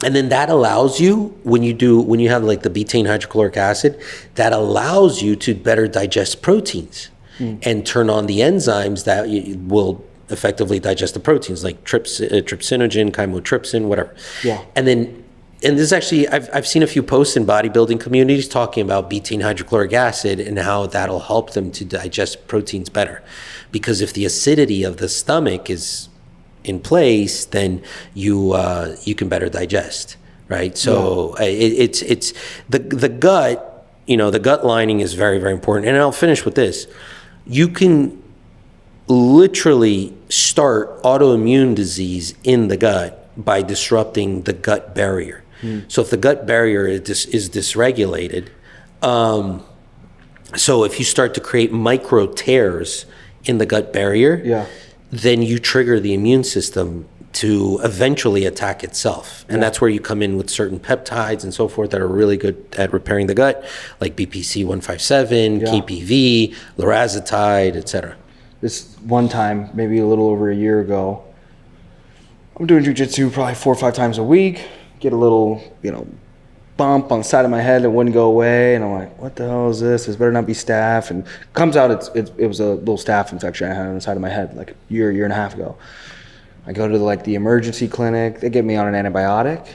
and then that allows you, when you have like the betaine hydrochloric acid, that allows you to better digest proteins and turn on the enzymes that will effectively digest the proteins like trypsinogen, chymotrypsin, whatever. Yeah. And this is actually, I've seen a few posts in bodybuilding communities talking about betaine hydrochloric acid and how that'll help them to digest proteins better. Because if the acidity of the stomach is in place, then you can better digest, right? So it's the gut, the gut lining is very, very important. And I'll finish with this. You can literally start autoimmune disease in the gut by disrupting the gut barrier. So if the gut barrier is dysregulated, so if you start to create micro tears in the gut barrier, then you trigger the immune system to eventually attack itself. And that's where you come in with certain peptides and so forth that are really good at repairing the gut, like BPC 157, KPV, lorazepam, etc. This one time, maybe a little over a year ago, I'm doing jujitsu probably 4 or 5 times a week, get a little, bump on the side of my head that wouldn't go away, and I'm like, what the hell is this? This better not be staph. And comes out, it was a little staph infection I had on the side of my head like a year and a half ago. I go to the emergency clinic, they get me on an antibiotic.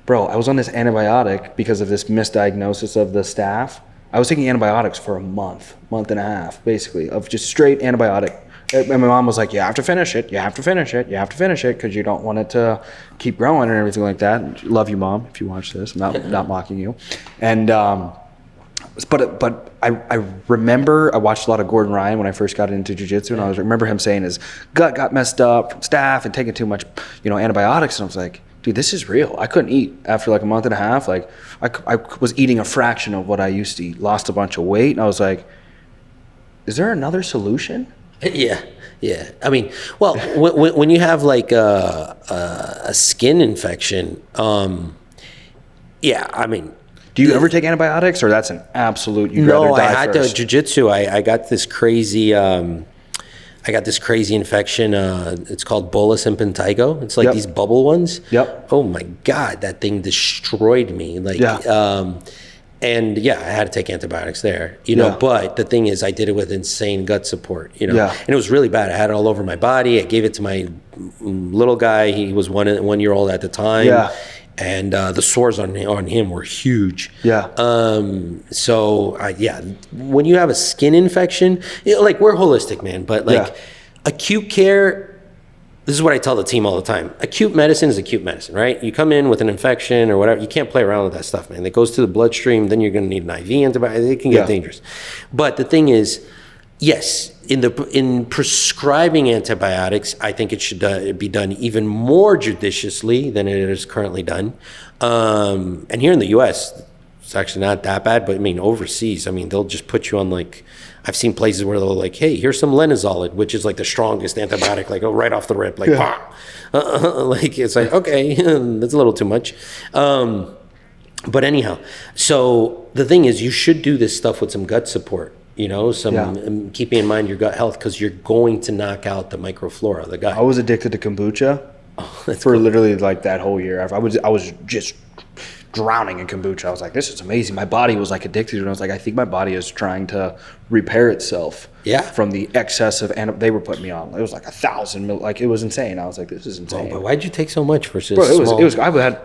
Bro, I was on this antibiotic because of this misdiagnosis of the staph. I was taking antibiotics for a month and a half, basically, of just straight antibiotic. And my mom was like, you have to finish it, because you don't want it to keep growing and everything like that. Love you, Mom, if you watch this. I'm not mocking you. And But I remember I watched a lot of Gordon Ryan when I first got into jiu-jitsu, and I remember him saying his gut got messed up from staph and taking too much, antibiotics, and I was like, dude, this is real. I couldn't eat after like a month and a half. Like I was eating a fraction of what I used to eat, lost a bunch of weight, and I was like, is there another solution? Yeah. I mean, well, when you have like a skin infection, I mean. Do you ever take antibiotics, or that's an absolute? No, I had to jiu-jitsu. I got this crazy. Infection. It's called bolus impetigo. It's like these bubble ones. Yep. Oh my God, that thing destroyed me. And I had to take antibiotics there, but the thing is I did it with insane gut support, and it was really bad. I had it all over my body. I gave it to my little guy. He was 1 year old at the time. Yeah. And the sores on him were huge. Yeah. When you have a skin infection, like we're holistic, man, but like acute care, this is what I tell the team all the time. Acute medicine is acute medicine, right? You come in with an infection or whatever, you can't play around with that stuff, man. It goes to the bloodstream, then you're going to need an IV antibiotic. It can get dangerous. But the thing is, yes, in prescribing antibiotics, I think it should be done even more judiciously than it is currently done. And here in the U.S., it's actually not that bad. But I mean, overseas, they'll just put you on like, I've seen places where they'll like, hey, here's some linezolid, which is like the strongest antibiotic, like right off the rip, like, like it's like, okay, that's a little too much. But anyhow, so the thing is, you should do this stuff with some gut support. Keeping in mind your gut health, because you're going to knock out the microflora of the gut. I was addicted to kombucha for literally like that whole year. I was just drowning in kombucha. I was like, this is amazing. My body was like addicted to it. And I was like, I think my body is trying to repair itself from the excess of they were putting me on. It was like 1,000 mil, like it was insane. I was like, this is insane. But why'd you take so much versus I had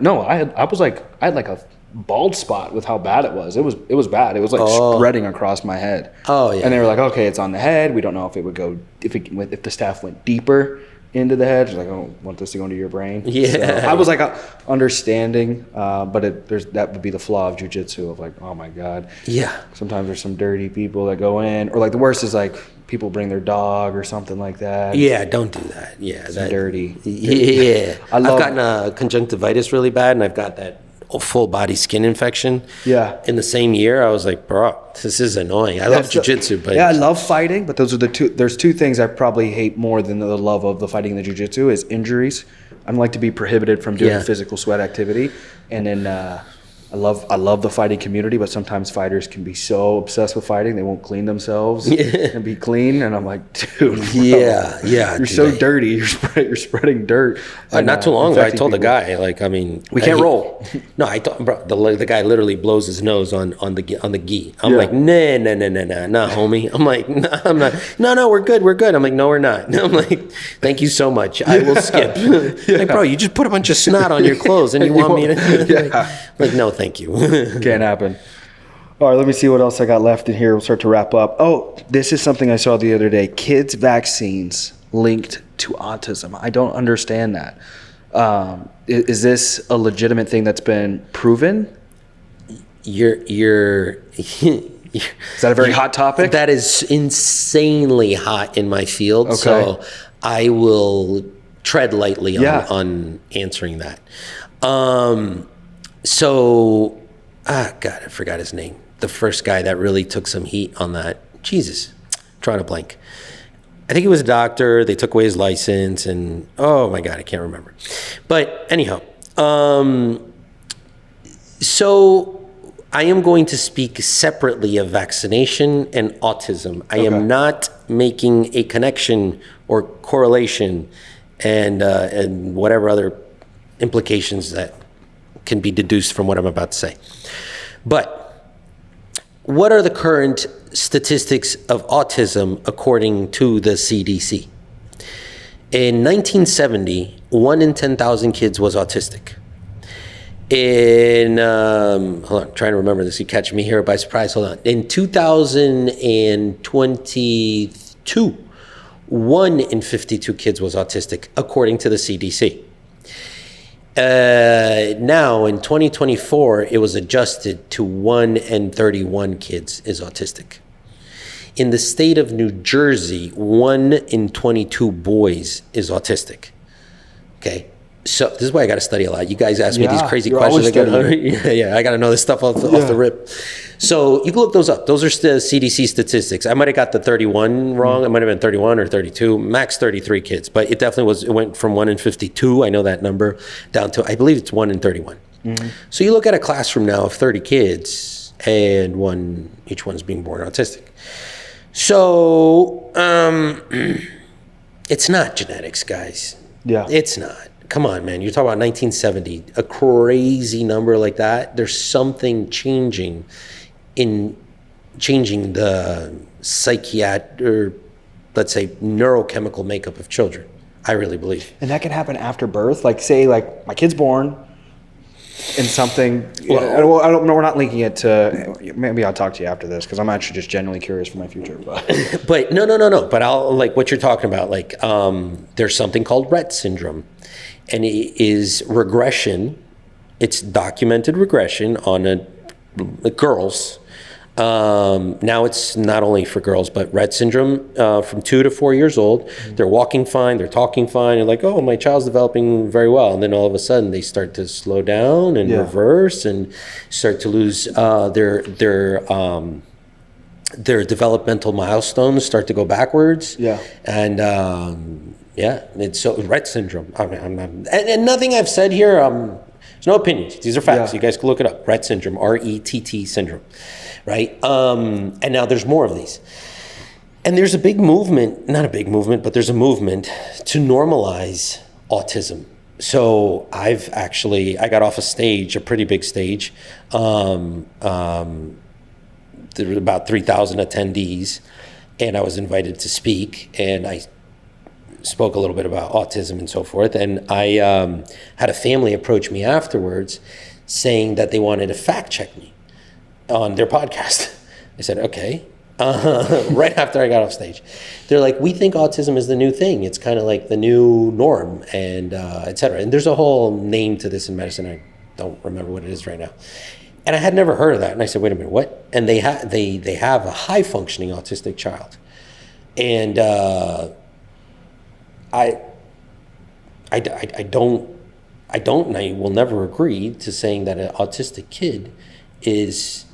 like a bald spot with how bad it was. It was bad. It was like spreading across my head. Oh yeah. And they were like, okay, it's on the head. We don't know if it would go if the staph went deeper into the head. It's like, I don't want this to go into your brain. Yeah. So I was like understanding, but that would be the flaw of jiu-jitsu of like, oh my God. Yeah. Sometimes there's some dirty people that go in, or like the worst is like people bring their dog or something like that. Yeah, don't do that. Yeah, that's dirty. Yeah. I've gotten a conjunctivitis really bad, and I've got that full body skin infection. Yeah. In the same year, I was like, bro, this is annoying. I love jiu-jitsu, but I love fighting, but those are there's two things I probably hate more than the love of the fighting and the jiu-jitsu is injuries. I like to be prohibited from doing physical sweat activity. And then I love the fighting community, but sometimes fighters can be so obsessed with fighting they won't clean themselves and be clean. And I'm like, dude, bro, you're so dirty. You're spreading dirt. Not too long ago, I told the guy, like, we can't roll. No, I told the guy literally blows his nose on the gi. I'm like, nah, homie. I'm like, I'm not. No, we're good. I'm like, no, we're not. I'm like, thank you so much. I will skip. Like, bro, you just put a bunch of snot on your clothes and you want me to like, no. Thank you. Can't happen. All right, let me see what else I got left in here. We'll start to wrap up. Oh, this is something I saw the other day. Kids' vaccines linked to autism. I don't understand that. Is this a legitimate thing that's been proven? You're Is that a very hot topic? That is insanely hot in my field. Okay. So I will tread lightly on answering that. So, God, I forgot his name. The first guy that really took some heat on that. Jesus, I'm trying to blank. I think he was a doctor. They took away his license, and oh my God, I can't remember. But anyhow, so I am going to speak separately of vaccination and autism. I am not making a connection or correlation and whatever other implications that can be deduced from what I'm about to say. But what are the current statistics of autism according to the CDC? In 1970, 1 in 10,000 kids was autistic. In, hold on, trying to remember this, you catch me here by surprise, hold on. In 2022, 1 in 52 kids was autistic, according to the CDC. Now in 2024, it was adjusted to 1 in 31 kids is autistic. In the state of New Jersey, 1 in 22 boys is autistic. Okay. So this is why I got to study a lot. You guys ask me these crazy questions. I got to know this stuff off the rip. So you can look those up. Those are CDC statistics. I might have got the 31 wrong. It might have been 31 or 32, max 33 kids. But it definitely was. It went from 1 in 52. I know that number down to, I believe it's 1 in 31. Mm-hmm. So you look at a classroom now of 30 kids, and each one's being born autistic. So it's not genetics, guys. Yeah, it's not. Come on, man. You're talking about 1970, a crazy number like that. There's something changing the psychiatric, let's say, neurochemical makeup of children. I really believe. And that can happen after birth. Like, say, like my kid's born and something. Well, I don't know. We're not linking it to. Maybe I'll talk to you after this because I'm actually just genuinely curious for my future. But no. But I'll like what you're talking about. Like, there's something called Rett syndrome. And it is regression. It's documented regression on girls. Now it's not only for girls, but Rett syndrome from 2 to 4 years old. Mm-hmm. They're walking fine. They're talking fine. And like, oh, my child's developing very well. And then all of a sudden they start to slow down and reverse and start to lose their developmental milestones start to go backwards. Yeah. And it's so Rett syndrome. And nothing I've said here, there's no opinions. These are facts. You guys can look it up. Rett syndrome, RETT syndrome, right? And now there's more of these. And there's a big movement, not a big movement, but there's a movement to normalize autism. So I got off a stage, a pretty big stage. There were about 3,000 attendees, and I was invited to speak, and I spoke a little bit about autism and so forth. And I had a family approach me afterwards saying that they wanted to fact check me on their podcast. I said, okay. Right after I got off stage. They're like, we think autism is the new thing. It's kind of like the new norm and et cetera. And there's a whole name to this in medicine. I don't remember what it is right now. And I had never heard of that. And I said, wait a minute, what? And they have a high functioning autistic child. And I don't, and I will never agree to saying that an autistic kid it's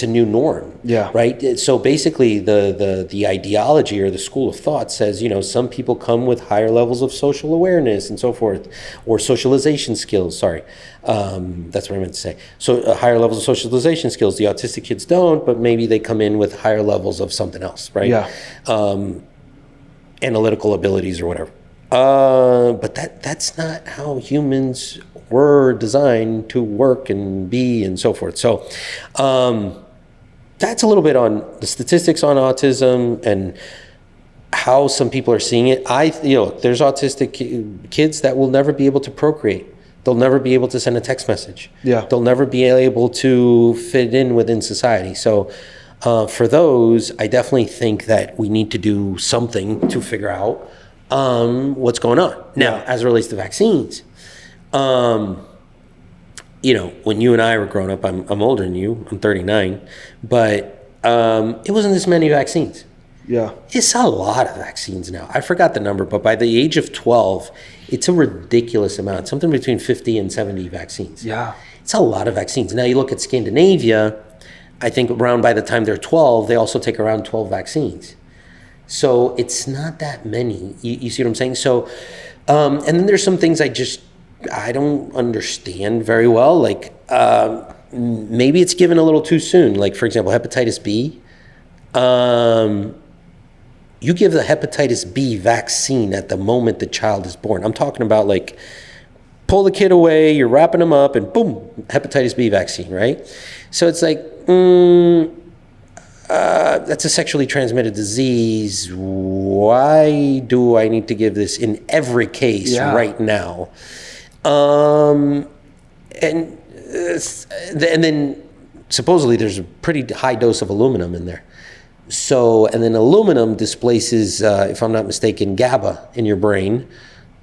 a new norm. Yeah. Right. So basically, the ideology or the school of thought says, some people come with higher levels of social awareness and so forth, or socialization skills. Sorry, that's what I meant to say. So higher levels of socialization skills. The autistic kids don't, but maybe they come in with higher levels of something else. Right. Yeah. Analytical abilities or whatever. But that's not how humans were designed to work and be and so forth. So that's a little bit on the statistics on autism and how some people are seeing it. There's autistic kids that will never be able to procreate. They'll never be able to send a text message. Yeah. They'll never be able to fit in within society. So for those, I definitely think that we need to do something to figure out what's going on. Now, as it relates to vaccines, when you and I were growing up, I'm older than you, I'm 39, but it wasn't this many vaccines. Yeah. It's a lot of vaccines now. I forgot the number, but by the age of 12, it's a ridiculous amount, something between 50 and 70 vaccines. Yeah. It's a lot of vaccines. Now you look at Scandinavia, I think around by the time they're 12, they also take around 12 vaccines. So it's not that many. You see what I'm saying? So, and then there's some things I don't understand very well. Like maybe it's given a little too soon. Like for example, hepatitis B. You give the hepatitis B vaccine at the moment the child is born. I'm talking about like pull the kid away, you're wrapping him up, and boom, hepatitis B vaccine, right? So it's like, that's a sexually transmitted disease. Why do I need to give this in every case right now? And then supposedly there's a pretty high dose of aluminum in there. So, and then aluminum displaces, if I'm not mistaken, GABA in your brain.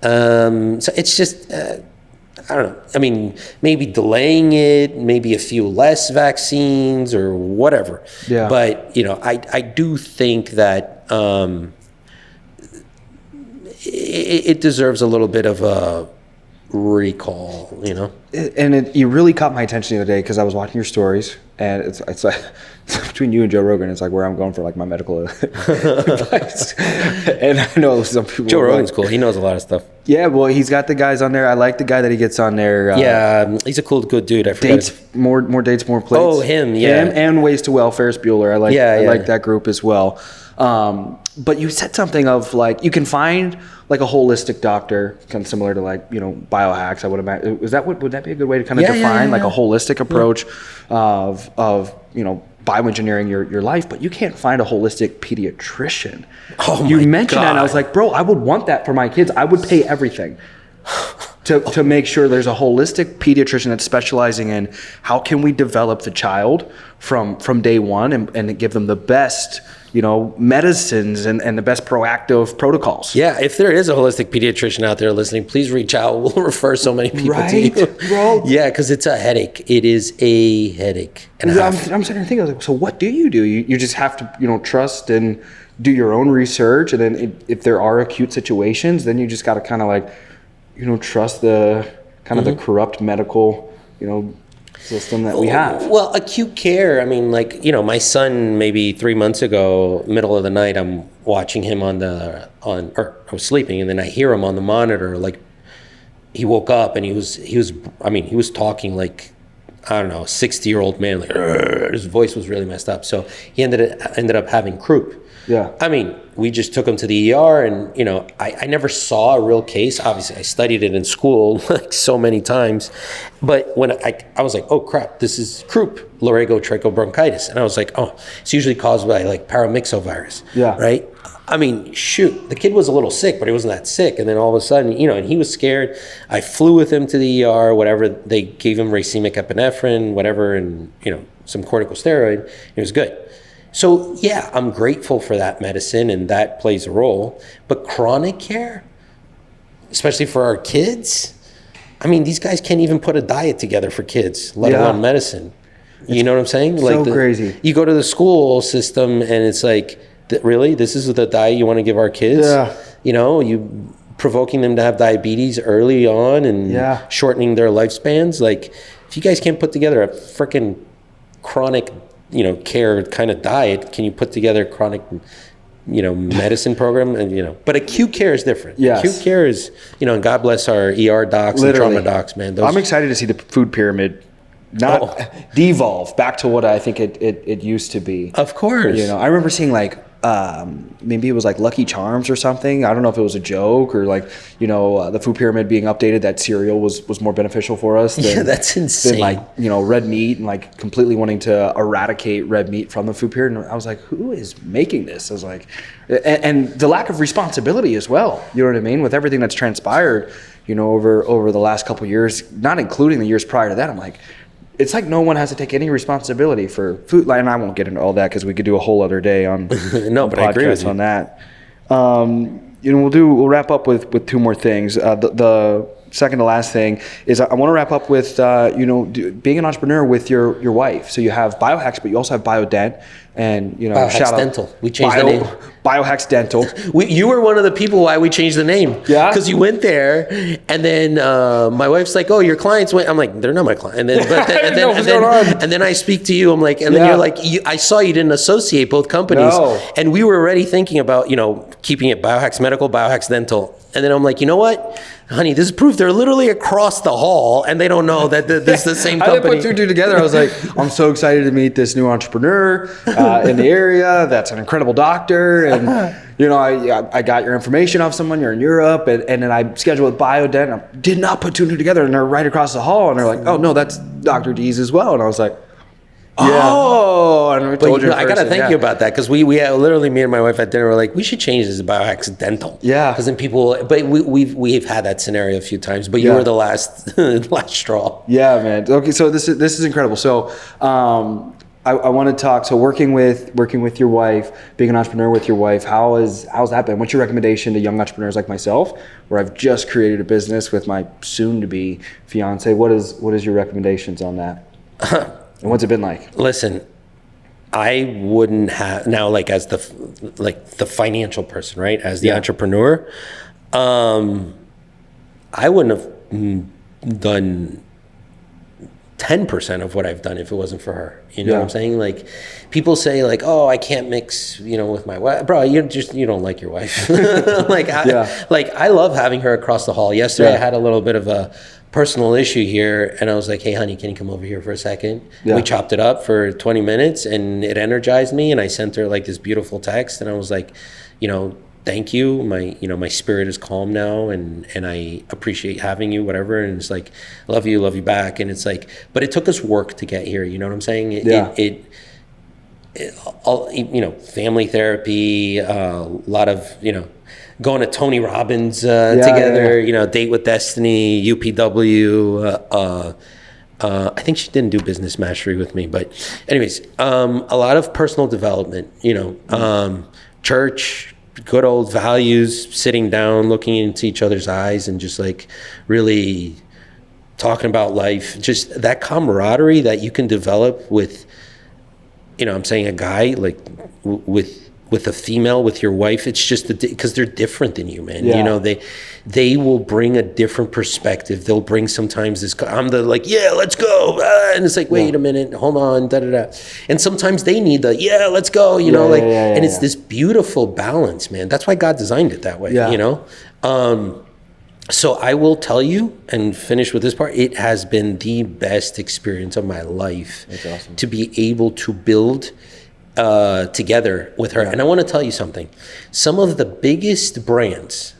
So it's just, I don't know. I mean, maybe delaying it, maybe a few less vaccines or whatever. Yeah. But, I do think that it deserves a little bit of a recall, And you really caught my attention the other day because I was watching your stories, and it's like between you and Joe Rogan, it's like where I'm going for like my medical advice. And I know some people. Joe Rogan's cool. He knows a lot of stuff. Yeah, well, he's got the guys on there. I like the guy that he gets on there. Yeah, he's a good dude. I forgot. Dates, more dates, more plates. Oh, him, yeah. Him and Ways to Well, Ferris Bueller. I like that group as well. But you said something of like you can find like a holistic doctor, kind of similar to like Biohax. I would imagine. Would that be a good way to kind of define like a holistic approach of bioengineering your life? But you can't find a holistic pediatrician. Oh my You mentioned God. that, and I was like, bro, I would want that for my kids. I would pay everything to make sure there's a holistic pediatrician that's specializing in how can we develop the child from day one and give them the best medicines and the best proactive protocols. Yeah, if there is a holistic pediatrician out there listening, please reach out. We'll refer so many people to you. Bro. Yeah, because it's a headache. It is a headache. And I'm sitting here thinking, like, so what do? You just have to trust and do your own research, and then if there are acute situations, then you just got to kind of like trust the kind of the corrupt medical system that we have. Well, acute care, I mean, like, my son maybe 3 months ago, middle of the night, I'm watching him or I was sleeping, and then I hear him on the monitor, like he woke up and he was talking like, I don't know, a 60-year-old man, like his voice was really messed up. So he ended up having croup. Yeah. I mean, we just took him to the ER, and I never saw a real case. Obviously, I studied it in school like so many times, but when I was like, oh crap, this is croup, laryngomyelitis, and I was like, oh, it's usually caused by like paramyxovirus. Yeah. Right. I mean, shoot, the kid was a little sick, but he wasn't that sick. And then all of a sudden, and he was scared. I flew with him to the ER, whatever. They gave him racemic epinephrine, whatever, and some corticosteroid. It was good. So yeah, I'm grateful for that medicine, and that plays a role. But chronic care, especially for our kids, I mean, these guys can't even put a diet together for kids, let alone medicine. You know what I'm saying? So crazy. You go to the school system, and it's like, really, this is the diet you want to give our kids? Yeah. You provoking them to have diabetes early on and shortening their lifespans. Like, if you guys can't put together a freaking chronic care kind of diet, can you put together a chronic, medicine program? And, but acute care is different. Yes. Acute care is, and God bless our ER docs and trauma docs, man. I'm excited to see the food pyramid devolve back to what I think it used to be. Of course. I remember seeing like, maybe it was like Lucky Charms or something. I don't know if it was a joke or like, the food pyramid being updated, that cereal was more beneficial for us than, that's insane. than like, red meat, and like completely wanting to eradicate red meat from the food pyramid. And I was like, who is making this? I was like, and the lack of responsibility as well. You know what I mean? With everything that's transpired, over the last couple of years, not including the years prior to that, I'm like, it's like no one has to take any responsibility for food. And I won't get into all that because we could do a whole other day on but I agree with you on that. We'll wrap up with two more things. The second to last thing is I want to wrap up with being an entrepreneur with your wife. So you have Biohax, but you also have BioDent, and Biohax shout out Dental. We changed the name. Biohax Dental. You were one of the people why we changed the name. Yeah. Because you went there, and then my wife's like, "Oh, your clients went." I'm like, "They're not my client." And then I speak to you. I'm like, and then you're like, "I saw you didn't associate both companies." No. And we were already thinking about keeping it Biohax Medical, Biohax Dental. And then I'm like, you know what, honey, this is proof they're literally across the hall, and they don't know that this is the same company. I didn't put two and two together. I was like, I'm so excited to meet this new entrepreneur in the area. That's an incredible doctor, and I got your information off someone. You're in Europe, and then I scheduled with BioDent. And I did not put two and two together, and they're right across the hall, and they're like, oh no, that's Dr. D's as well, and I was like, oh, and we told you. I gotta thank you about that, because we literally, me and my wife at dinner were like, we should change this to Biohax Dental. Yeah, because then people. But we've had that scenario a few times. But you were the last straw. Yeah, man. Okay, so this is incredible. So I want to talk. So working with your wife, being an entrepreneur with your wife, how's that been? What's your recommendation to young entrepreneurs like myself, where I've just created a business with my soon-to-be fiance? What is your recommendations on that? And what's it been like? Listen, I wouldn't have now, like as the financial person, right? As the entrepreneur, I wouldn't have done 10% of what I've done if it wasn't for her. You know what I'm saying? Like, people say like, oh, I can't mix, with my wife. Bro, you don't like your wife. I love having her across the hall. Yesterday I had a little bit of a personal issue here, and I was like, hey honey, can you come over here for a second? We chopped it up for 20 minutes and it energized me, and I sent her like this beautiful text, and I was like, thank you. My spirit is calm now, and I appreciate having you, whatever. And it's like, love you back. And it's like, but it took us work to get here. You know what I'm saying? Family therapy, a lot of, going to Tony Robbins together, Date with Destiny, UPW, I think she didn't do business mastery with me, but anyways, a lot of personal development, church, good old values, sitting down, looking into each other's eyes, and just like really talking about life. Just that camaraderie that you can develop with, I'm saying a guy, like with a female, with your wife. It's just because they're different than you, man. They will bring a different perspective. They'll bring sometimes this, I'm the like, yeah, let's go. And it's like, wait a minute, hold on, da-da-da. And sometimes they need the, yeah, let's go, and it's this beautiful balance, man. That's why God designed it that way, So I will tell you, and finish with this part, it has been the best experience of my life. That's awesome. To be able to build together with her. And I want to tell you something. Some of the biggest brands,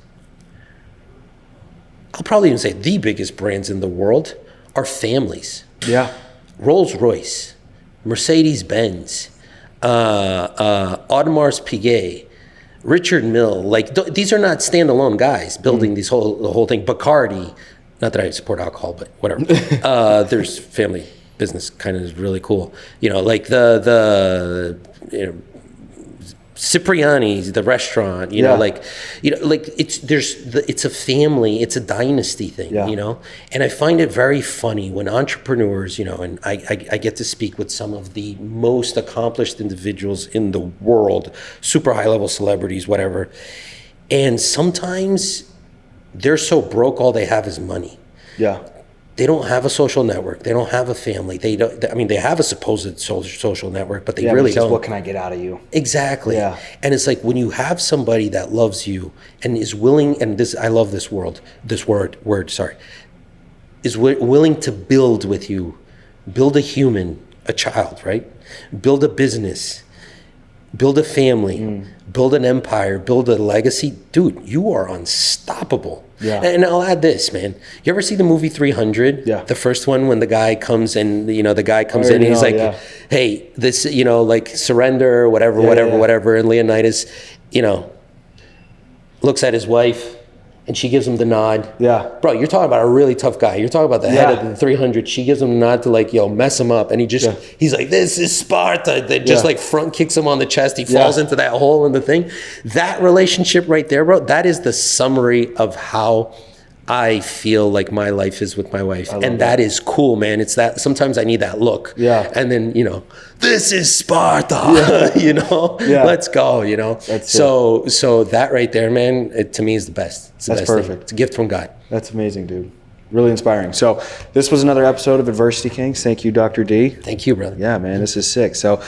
I'll probably even say the biggest brands in the world, are families. Yeah. Rolls-Royce, Mercedes-Benz, Audemars Piguet, Richard Mille. Like, these are not standalone guys building the whole thing. Bacardi, not that I support alcohol, but whatever. There's family business kind of is really cool. Like the Cipriani's, the restaurant, it's a family, it's a dynasty thing, and I find it very funny when entrepreneurs, and I get to speak with some of the most accomplished individuals in the world, super high level celebrities, whatever. And sometimes they're so broke, all they have is money. Yeah. They don't have a social network. They don't have a family. They have a supposed social network, but they really don't. What can I get out of you? Exactly. Yeah. And it's like when you have somebody that loves you and is willing, and this, I love this word, is willing to build with you, build a human, a child, right? Build a business, build a family, build an empire, build a legacy. Dude, you are unstoppable. Yeah. And I'll add this, man. You ever see the movie 300? Yeah. The first one, when the guy comes and, the guy comes in and he's like, hey, this, like surrender, whatever. And Leonidas, looks at his wife and she gives him the nod. Yeah. Bro, you're talking about a really tough guy. You're talking about the head of the 300. She gives him a nod to like, mess him up. And he's like, this is Sparta. They just like front kicks him on the chest. He falls into that hole in the thing. That relationship right there, bro, that is the summary of how I feel like my life is with my wife. And that is cool, man. It's that sometimes I need that look. Yeah. And then, this is Sparta, let's go, That's so that right there, man, it to me is the best. It's the That's best perfect. thing. It's a gift from God. That's amazing, dude. Really inspiring. So this was another episode of Adversity Kings. Thank you, Dr. D. Thank you, brother. Yeah, man, this is sick. So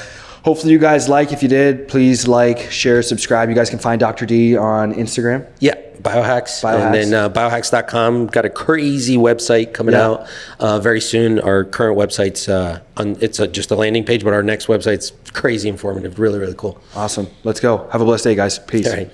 hopefully you guys like. If you did, please like, share, subscribe. You guys can find Dr. D on Instagram. Yeah, Biohax. And then biohax.com. Got a crazy website coming out very soon. Our current website's it's just a landing page, but our next website's crazy informative. Really, really cool. Awesome. Let's go. Have a blessed day, guys. Peace. All right.